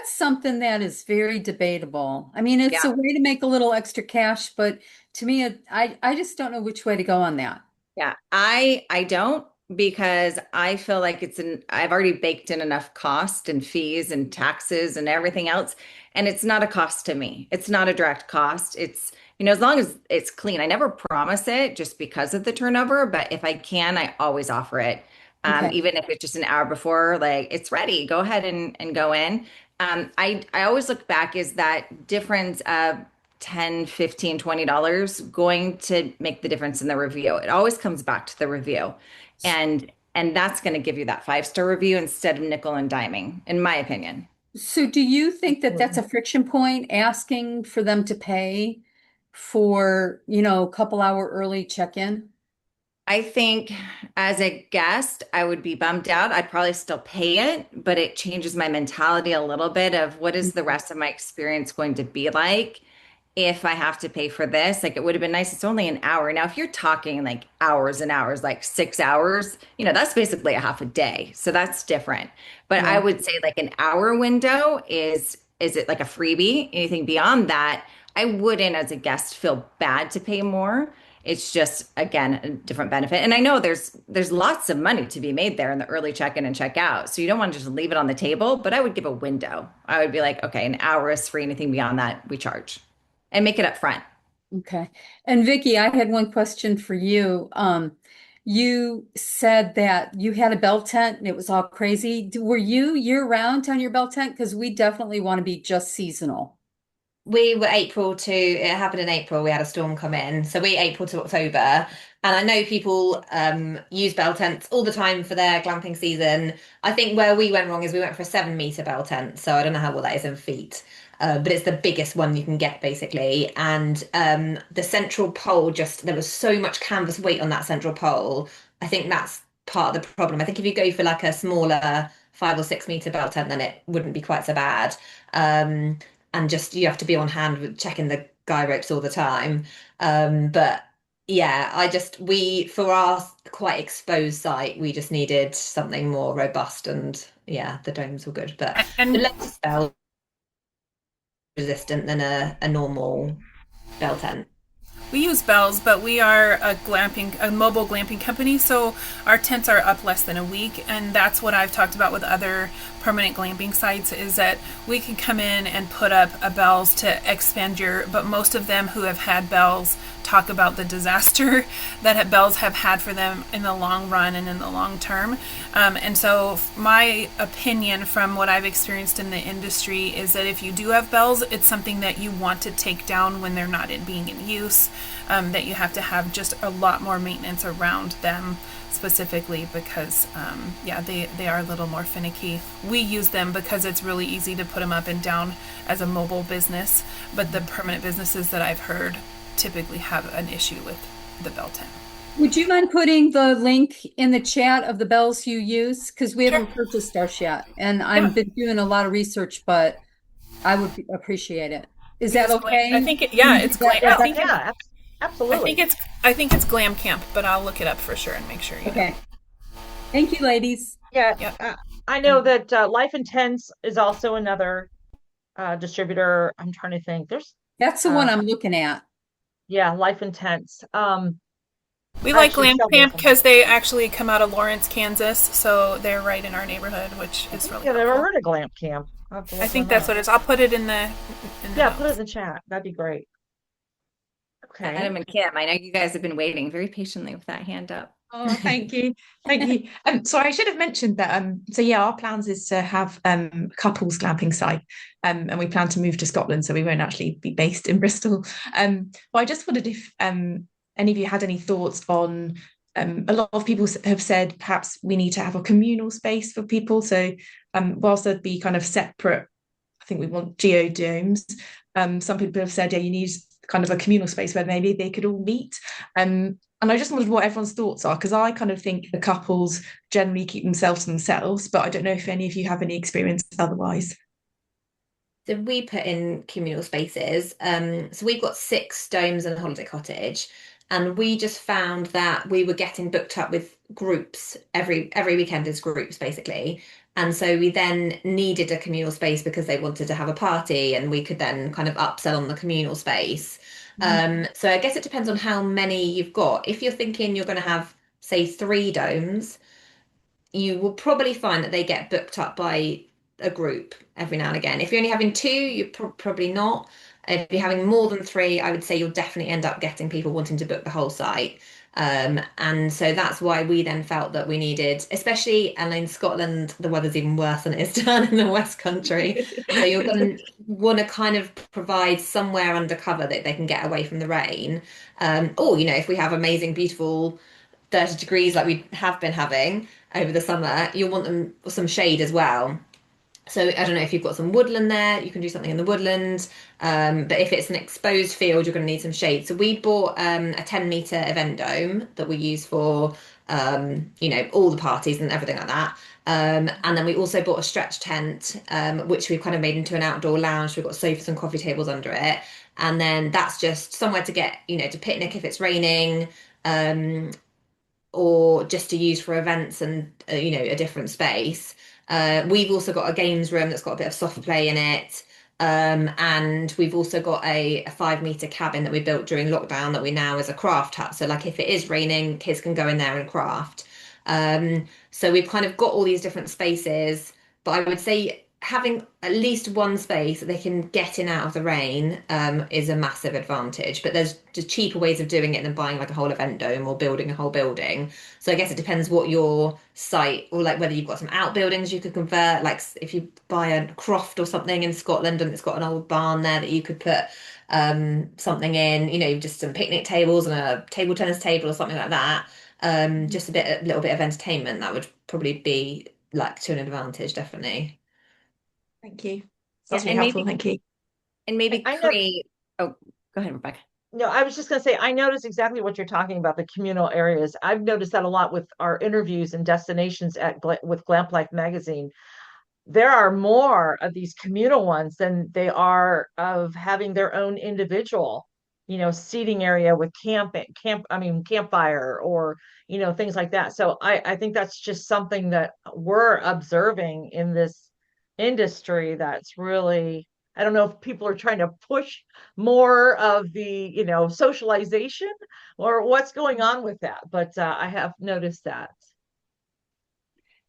something that is very debatable. I mean, it's yeah. a way to make a little extra cash, but to me, I just don't know which way to go on that. Yeah, I don't, because I feel like I've already baked in enough cost and fees and taxes and everything else, and it's not a cost to me. It's not a direct cost. It's, as long as it's clean. I never promise it just because of the turnover, but if I can, I always offer it. Okay. Even if it's just an hour before, like it's ready, go ahead and go in. I always look back, is that difference of 10, 15, $20 going to make the difference in the review? It always comes back to the review. And that's going to give you that 5-star review instead of nickel and diming, in my opinion. So do you think that that's a friction point, asking for them to pay for, a couple hour early check-in? I think as a guest, I would be bummed out. I'd probably still pay it, but it changes my mentality a little bit of what is the rest of my experience going to be like if I have to pay for this. Like, it would have been nice. It's only an hour. Now, if you're talking like hours and hours, like 6 hours, that's basically a half a day. So that's different. But I Yeah. would say like an hour window is it like a freebie? Anything beyond that, I wouldn't, as a guest, feel bad to pay more. It's just, again, a different benefit. And I know there's lots of money to be made there in the early check-in and check-out. So you don't want to just leave it on the table, but I would give a window. I would be like, okay, an hour is free. Anything beyond that, we charge. And make it up front. Okay. And Vicky, I had one question for you. You said that you had a bell tent and it was all crazy. Were you year-round on your bell tent? Because we definitely want to be just seasonal. We were it happened in April. We had a storm come in. So we April to October. And I know people use bell tents all the time for their glamping season. I think where we went wrong is we went for a 7 meter bell tent. So I don't know how well that is in feet. But it's the biggest one you can get basically. And the central pole, there was so much canvas weight on that central pole. I think that's part of the problem. I think if you go for like a smaller 5 or 6 meter bell tent, then it wouldn't be quite so bad. And just you have to be on hand with checking the guy ropes all the time. But yeah, for our quite exposed site, we just needed something more robust, and yeah, the domes were good, but And the less spell resistant than a normal bell tent. we use bells, but we are a mobile glamping company, so our tents are up less than a week, and that's what I've talked about with other permanent glamping sites, is that we can come in and put up a bells to expand but most of them who have had bells talk about the disaster that bells have had for them in the long run and in the long term. And so my opinion from what I've experienced in the industry is that if you do have bells, it's something that you want to take down when they're not being in use, that you have to have just a lot more maintenance around them, specifically because they are a little more finicky. We use them because it's really easy to put them up and down as a mobile business, but the permanent businesses that I've heard typically have an issue with the bell tent. Would you mind putting the link in the chat of the bells you use? Because we haven't purchased ours yet, and I've been doing a lot of research, but I would appreciate it. Is that okay? I think it's Glam. Absolutely. I think it's Glam Camp, but I'll look it up for sure and make sure you know. Okay. Thank you, ladies. Yeah. Yep. I know that Life Intense is also another distributor. I'm trying to think. That's the one I'm looking at. Yeah, Life Intense. We like Actually, Glam several Camp times. because they actually come out of Lawrence, Kansas, so they're right in our neighborhood, which I is think really I've ever helpful. heard of Glamp Camp. I'll have to I look think them that's up. what it is. I'll put it in the Yeah, put it in notes. the chat. That'd be great. Okay. Adam and Kim, I know you guys have been waiting very patiently with that hand up. Oh, thank you. Thank you. So I should have mentioned that so yeah, our plans is to have couples glamping site. And we plan to move to Scotland, so we won't actually be based in Bristol. But I just wondered if any of you had any thoughts on a lot of people have said perhaps we need to have a communal space for people. So whilst there'd be kind of separate, I think we want geodomes. Some people have said, yeah, you need kind of a communal space where maybe they could all meet. And I just wondered what everyone's thoughts are, because I kind of think the couples generally keep themselves to themselves, but I don't know if any of you have any experience otherwise. So we put in communal spaces. So we've got 6 domes and a holiday cottage, and we just found that we were getting booked up with groups every weekend as groups basically. And so we then needed a communal space because they wanted to have a party, and we could then kind of upsell on the communal space. So I guess it depends on how many you've got. If you're thinking you're going to have, say, 3 domes, you will probably find that they get booked up by a group every now and again. If you're only having 2, you're probably not. If you're having more than 3, I would say you'll definitely end up getting people wanting to book the whole site. And so that's why we then felt that we needed, especially, and in Scotland, the weather's even worse than it is down in the West Country. So you're going to want to kind of provide somewhere undercover that they can get away from the rain. Or, if we have amazing, beautiful 30 degrees like we have been having over the summer, you'll want them some shade as well. So I don't know if you've got some woodland there, you can do something in the woodland. But if it's an exposed field, you're going to need some shade. So we bought a 10-meter event dome that we use for all the parties and everything like that. And then we also bought a stretch tent, which we've kind of made into an outdoor lounge. We've got sofas and coffee tables under it. And then that's just somewhere to get, to picnic if it's raining. Or just to use for events and a different space. We've also got a games room that's got a bit of soft play in it. And we've also got a 5-meter cabin that we built during lockdown that we now is a craft hut. So like if it is raining, kids can go in there and craft. So we've kind of got all these different spaces, but I would say having at least one space that they can get in out of the rain is a massive advantage. But there's just cheaper ways of doing it than buying like a whole event dome or building a whole building. So I guess it depends what your site, or like whether you've got some outbuildings you could convert. Like if you buy a croft or something in Scotland and it's got an old barn there that you could put something in, just some picnic tables and a table tennis table or something like that. Just a little bit of entertainment, that would probably be like to an advantage, definitely. Thank you. Yeah, That's really helpful. Thank you. and maybe I know. create. Oh, go ahead, Rebecca. No, I was just going to say, I noticed exactly what you're talking about, the communal areas. I've noticed that a lot with our interviews and destinations with Glamp Life magazine. There are more of these communal ones than they are of having their own individual, seating area with campfire or, things like that. So I think that's just something that we're observing in this industry that's really, I don't know if people are trying to push more of the, socialization or what's going on with that, but I have noticed that.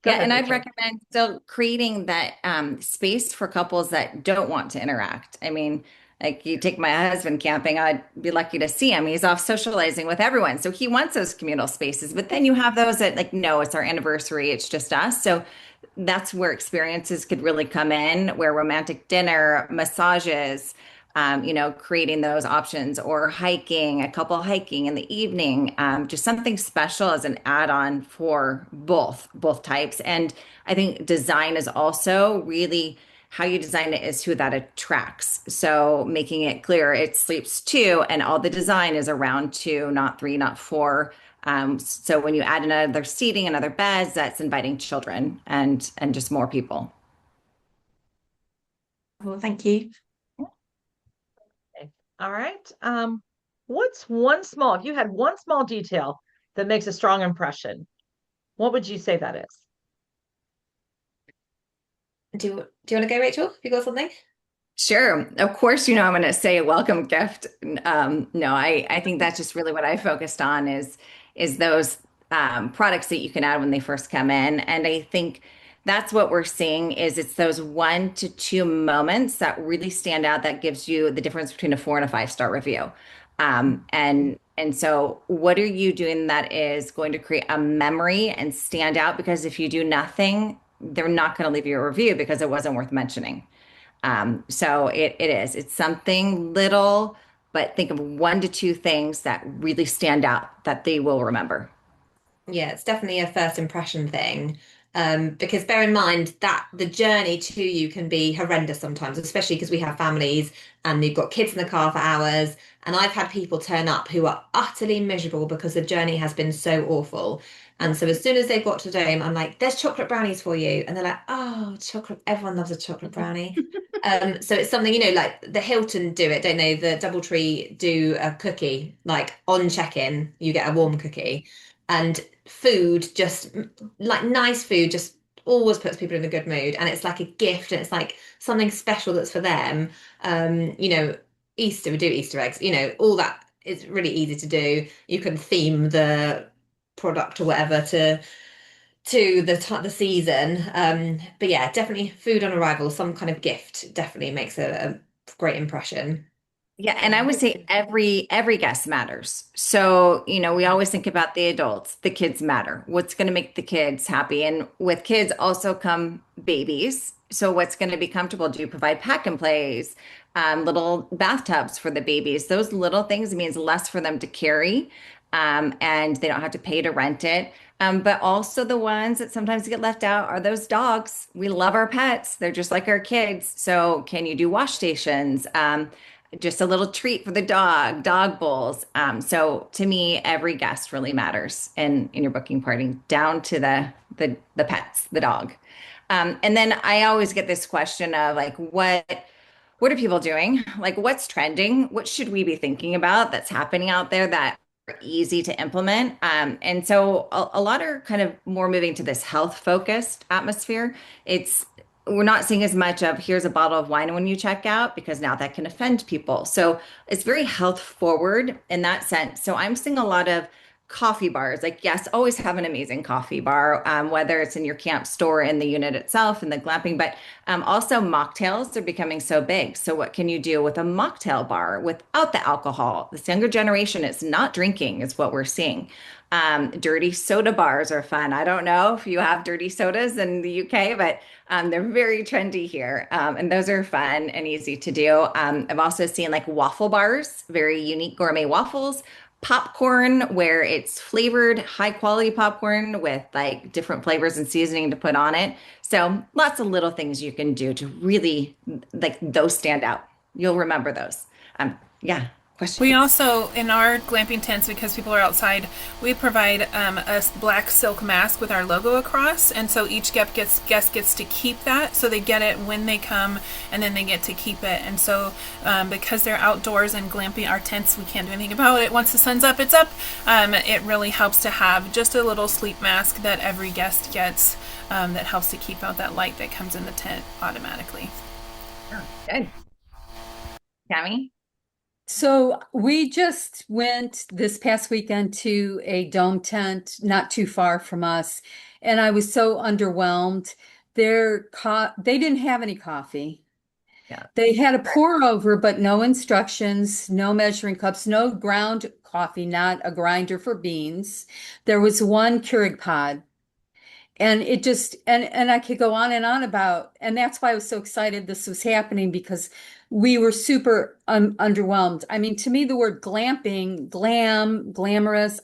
Go Yeah, ahead, and I'd Rachel. recommend still creating that space for couples that don't want to interact. I mean, like you take my husband camping, I'd be lucky to see him. He's off socializing with everyone. So he wants those communal spaces. But then you have those that like, no, it's our anniversary, it's just us. So that's where experiences could really come in, where romantic dinner, massages, creating those options, or hiking, a couple hiking in the evening, just something special as an add-on for both types. And I think design is also really how you design it is who that attracts. So making it clear it sleeps 2, and all the design is around 2, not 3, not 4. So when you add another seating, another beds, that's inviting children and just more people. Well, thank you. Okay. All right. If you had one small detail that makes a strong impression, what would you say that is? Do you want to go, Rachel? Have you got something? Sure. Of course, I'm going to say a welcome gift. No, I think that's just really what I focused on is those products that you can add when they first come in. And I think that's what we're seeing is it's those 1 to 2 moments that really stand out that gives you the difference between a 4 and a 5-star review. And so what are you doing that is going to create a memory and stand out? Because if you do nothing, they're not going to leave you a review because it wasn't worth mentioning. So it is. It's something little, but think of 1 to 2 things that really stand out that they will remember. Yeah, it's definitely a first impression thing. Because bear in mind that the journey to you can be horrendous sometimes, especially because we have families and you've got kids in the car for hours. And I've had people turn up who are utterly miserable because the journey has been so awful. And so as soon as they've got to Dome, I'm like, there's chocolate brownies for you. And they're like, oh, chocolate, everyone loves a chocolate brownie. So it's something, like the Hilton do it, don't they? The DoubleTree do a cookie, like on check-in, you get a warm cookie. And food, just like nice food, just always puts people in a good mood. And it's like a gift, and it's like something special that's for them. Easter, we do Easter eggs, all that is really easy to do. You can theme the product or whatever to the season. But yeah, definitely food on arrival, some kind of gift definitely makes a great impression. Yeah, and I would say every guest matters. So, we always think about the adults, the kids matter. What's going to make the kids happy? And with kids also come babies. So what's going to be comfortable? Do you provide pack and plays, little bathtubs for the babies? Those little things means less for them to carry, and they don't have to pay to rent it. But also the ones that sometimes get left out are those dogs. We love our pets. They're just like our kids. So can you do wash stations? Just a little treat for the dog bowls. So to me, every guest really matters in your booking party, down to the pets, the dog. And then I always get this question of like, what are people doing? Like, what's trending? What should we be thinking about that's happening out there that are easy to implement? And so a lot are kind of more moving to this health focused atmosphere. We're not seeing as much of here's a bottle of wine when you check out because now that can offend people. So it's very health forward in that sense. So I'm seeing a lot of coffee bars. Like, yes, always have an amazing coffee bar, whether it's in your camp store, in the unit itself, in the glamping, but also mocktails are becoming so big. So what can you do with a mocktail bar without the alcohol? This younger generation is not drinking, is what we're seeing. Dirty soda bars are fun. I don't know if you have dirty sodas in the UK, but they're very trendy here. And those are fun and easy to do. I've also seen like waffle bars, very unique gourmet waffles, popcorn where it's flavored, high quality popcorn with like different flavors and seasoning to put on it. So lots of little things you can do to really like those stand out. You'll remember those. Yeah. Questions? We also, in our glamping tents, because people are outside, we provide a black silk mask with our logo across, and so each guest gets to keep that, so they get it when they come, and then they get to keep it. And so because they're outdoors and glamping our tents, we can't do anything about it. Once the sun's up, it's up. It really helps to have just a little sleep mask that every guest gets that helps to keep out that light that comes in the tent automatically. Oh, good. Tammy? So we just went this past weekend to a dome tent not too far from us, and I was so underwhelmed. They didn't have any coffee. Yeah. They had a pour over, but no instructions, no measuring cups, no ground coffee, not a grinder for beans. There was one Keurig pod. And it just and I could go on and on about, and that's why I was so excited this was happening, because we were super underwhelmed. I mean, to me, the word glamping, glamorous,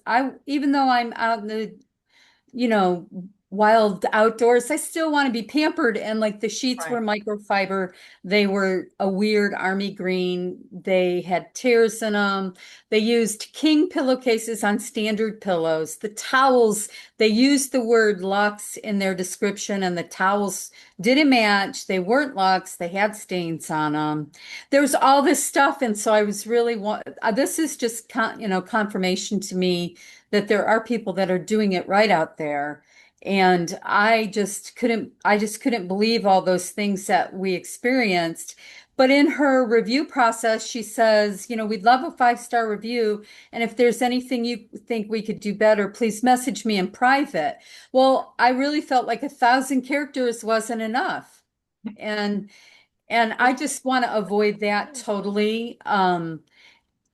even though I'm out in the, wild outdoors, I still want to be pampered. And like the sheets were microfiber, they were a weird army green, they had tears in them. They used king pillowcases on standard pillows. The towels, they used the word luxe in their description, and the towels didn't match. They weren't luxe, they had stains on them. There was all this stuff, and so I was really this is just confirmation to me that there are people that are doing it right out there. And I just couldn't believe all those things that we experienced. But in her review process, she says, we'd love a 5-star review. And if there's anything you think we could do better, please message me in private. Well, I really felt like 1,000 characters wasn't enough. And I just want to avoid that totally.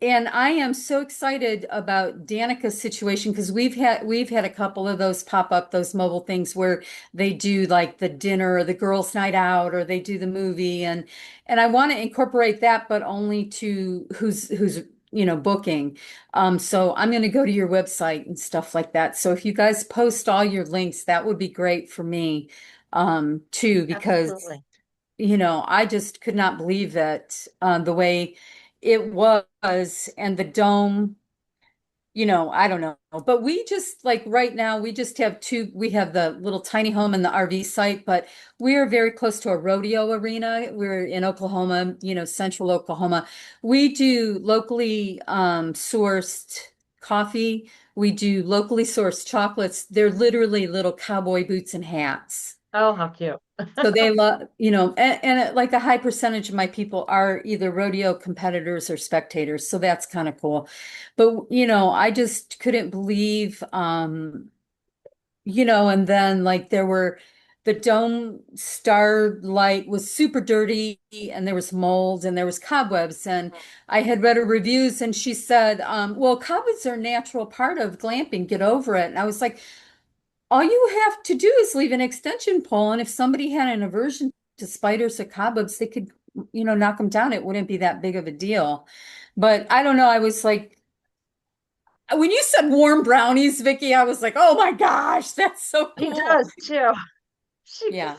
And I am so excited about Danica's situation because we've had a couple of those pop up, those mobile things where they do like the dinner or the girls' night out or they do the movie, and I want to incorporate that, but only to who's booking. So I'm going to go to your website and stuff like that. So if you guys post all your links, that would be great for me too, because Absolutely. I just could not believe that the way it was, and the dome, I don't know. But we just like right now, we just have we have the little tiny home and the RV site, but we are very close to a rodeo arena. We're in Oklahoma, central Oklahoma. We do locally sourced coffee. We do locally sourced chocolates. They're literally little cowboy boots and hats. Oh, how cute. So they love, and like a high percentage of my people are either rodeo competitors or spectators. So that's kind of cool. But, I just couldn't believe, and then like the dome starlight was super dirty and there was mold and there was cobwebs. And I had read her reviews and she said, well, cobwebs are a natural part of glamping. Get over it. And I was like, all you have to do is leave an extension pole, and if somebody had an aversion to spiders or cobwebs, they could, knock them down. It wouldn't be that big of a deal. But I don't know. I was like, when you said warm brownies, Vicky, I was like, oh my gosh, that's so He cool. does too. Yeah.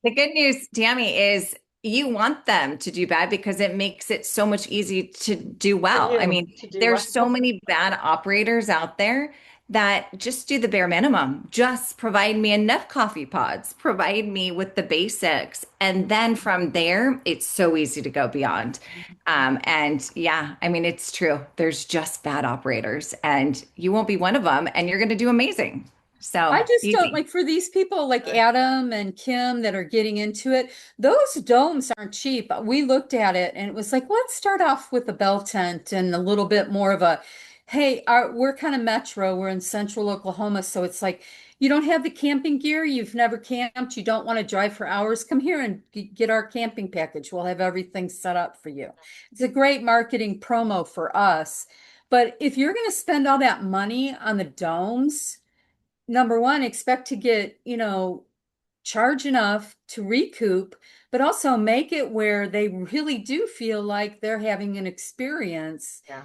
The good news, Tammy, is you want them to do bad because it makes it so much easier to do well. I mean, there's so many bad operators out there that just do the bare minimum. Just provide me enough coffee pods, provide me with the basics. And then from there, it's so easy to go beyond. And yeah, I mean, it's true. There's just bad operators and you won't be one of them and you're going to do amazing. So I just easy. don't like for these people like Adam and Kim that are getting into it. Those domes aren't cheap. We looked at it and it was like, let's start off with a bell tent and a little bit more of a, hey, we're kind of metro. We're in central Oklahoma. So it's like, you don't have the camping gear. You've never camped. You don't want to drive for hours. Come here and get our camping package. We'll have everything set up for you. It's a great marketing promo for us. But if you're going to spend all that money on the domes, number one, expect to get, charge enough to recoup, but also make it where they really do feel like they're having an experience. Yeah.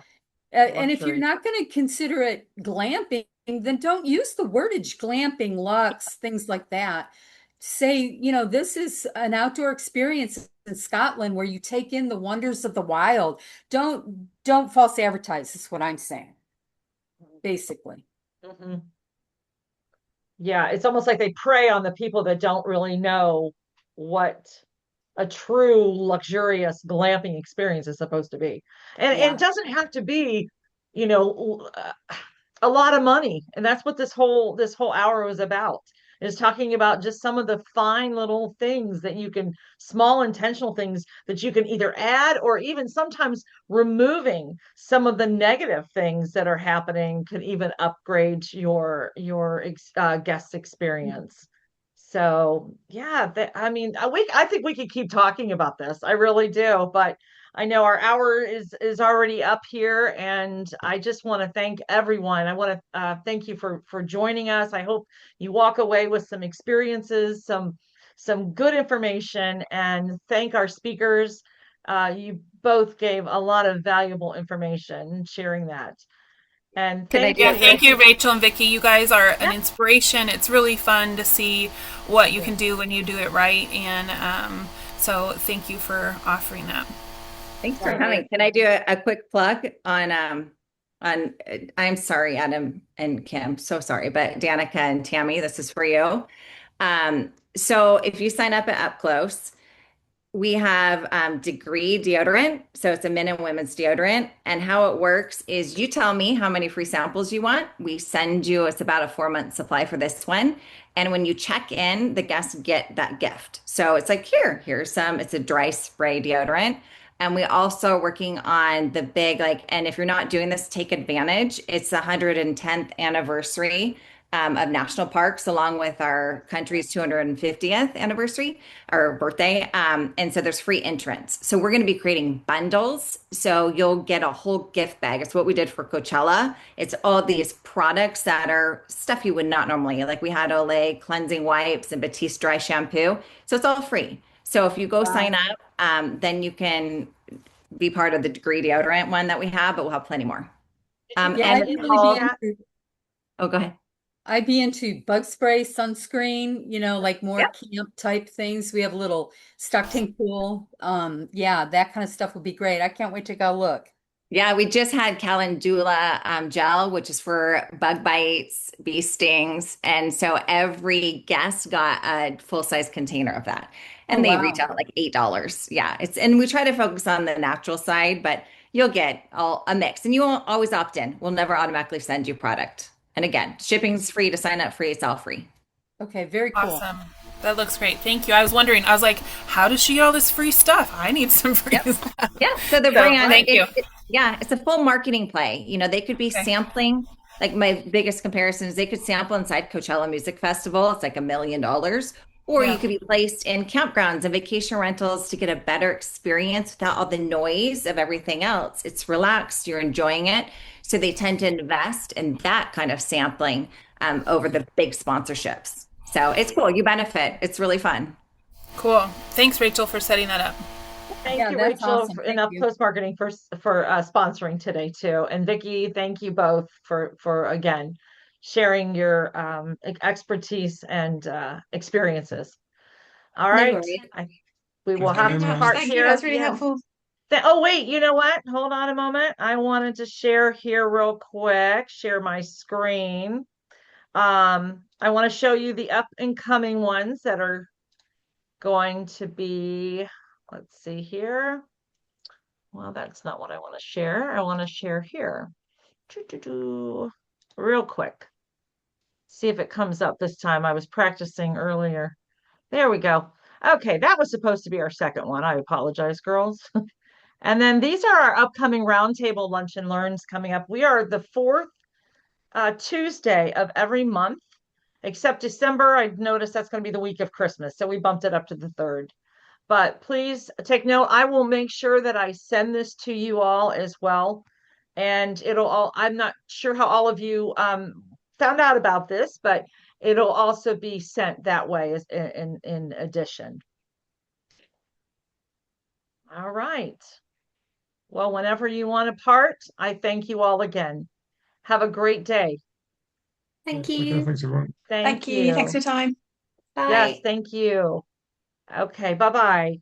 And if you're not going to consider it glamping, then don't use the wordage glamping, luxe, things like that. Say, this is an outdoor experience in Scotland where you take in the wonders of the wild. Don't false advertise is what I'm saying, basically. Mm-hmm. Yeah, it's almost like they prey on the people that don't really know what a true luxurious glamping experience is supposed to be. And it doesn't have to be, a lot of money. And that's what this whole hour was about, is talking about just some of the fine little things that you can, small intentional things that you can either add or even sometimes removing some of the negative things that are happening could even upgrade your guest experience. So yeah, I think we could keep talking about this. I really do, but I know our hour is already up here, and I just want to thank everyone. I want to thank you for joining us. I hope you walk away with some experiences, some good information, and thank our speakers. You both gave a lot of valuable information, sharing that. And thank you, Rachel and Vicky. You guys are an inspiration. It's really fun to see what you can do when you do it right, and so thank you for offering that. Thanks for coming. Can I do a quick plug on I'm sorry, Adam and Kim, so sorry, but Danica and Tammy, this is for you. So if you sign up at Up Close, We have Degree deodorant. So it's a men and women's deodorant. And how it works is you tell me how many free samples you want. We send you, it's about a 4 month supply for this one. And when you check in, the guests get that gift. So it's like, here's some, it's a dry spray deodorant. And we also are working on the big, like, and if you're not doing this, take advantage. It's the 110th anniversary of national parks, along with our country's 250th anniversary or birthday. And so there's free entrance. So we're going to be creating bundles. So you'll get a whole gift bag. It's what we did for Coachella. It's all these products that are stuff you would not normally, like we had Olay cleansing wipes and Batiste dry shampoo. So it's all free. So if you go sign up, then you can be part of the Degree deodorant one that we have, but we'll have plenty more. Yeah, And I'd really be into, oh, go ahead. I'd be into bug spray, sunscreen, like more Yep. camp type things. We have a little stock tank pool. Yeah, that kind of stuff would be great. I can't wait to go look. Yeah, we just had calendula gel, which is for bug bites, bee stings. And so every guest got a full-size container of that. Oh, And they wow. retail at like $8. Yeah, and we try to focus on the natural side, but you'll get a mix. And you won't always opt in. We'll never automatically send you product. And again, shipping's free to sign up free, it's all free. Okay, very cool. Awesome. That looks great. Thank you. I was wondering, I was like, how does she get all this free stuff? I need some free stuff. Yeah, so the So, brand, thank you. yeah, it's a full marketing play. They could be Okay. sampling. Like my biggest comparison is they could sample inside Coachella Music Festival. It's like $1 million. Or Yeah. you could be placed in campgrounds and vacation rentals to get a better experience without all the noise of everything else. It's relaxed, you're enjoying it. So they tend to invest in that kind of sampling over the big sponsorships. So it's cool. You benefit. It's really fun. Cool. Thanks, Rachel, for setting that up. Thank Yeah, you, that's Rachel, awesome. for Thank enough you. post marketing for sponsoring today too. And Vicky, thank you both for again sharing your expertise and experiences. All No right, worries. we will Thank you have very to much. part Thank you. here. That's really Yeah. helpful. Oh, wait, you know what? Hold on a moment. I wanted to share here real quick, share my screen. I want to show you the up and coming ones that are going to be, let's see here. Well, that's not what I want to share. I want to share here. Real quick. See if it comes up this time. I was practicing earlier. There we go. Okay, that was supposed to be our second one. I apologize, girls. And then these are our upcoming Roundtable Lunch and Learns coming up. We are the fourth Tuesday of every month, except December. I've noticed that's going to be the week of Christmas. So we bumped it up to the third. But please take note. I will make sure that I send this to you all as well. And I'm not sure how all of you found out about this, but it'll also be sent that way as in addition. All right. Well, whenever you want to part, I thank you all again. Have a great day. Thank Okay, you. thanks everyone. Thank Thank you. Thanks for you. your time. Bye. Yes, thank you. Okay, bye-bye.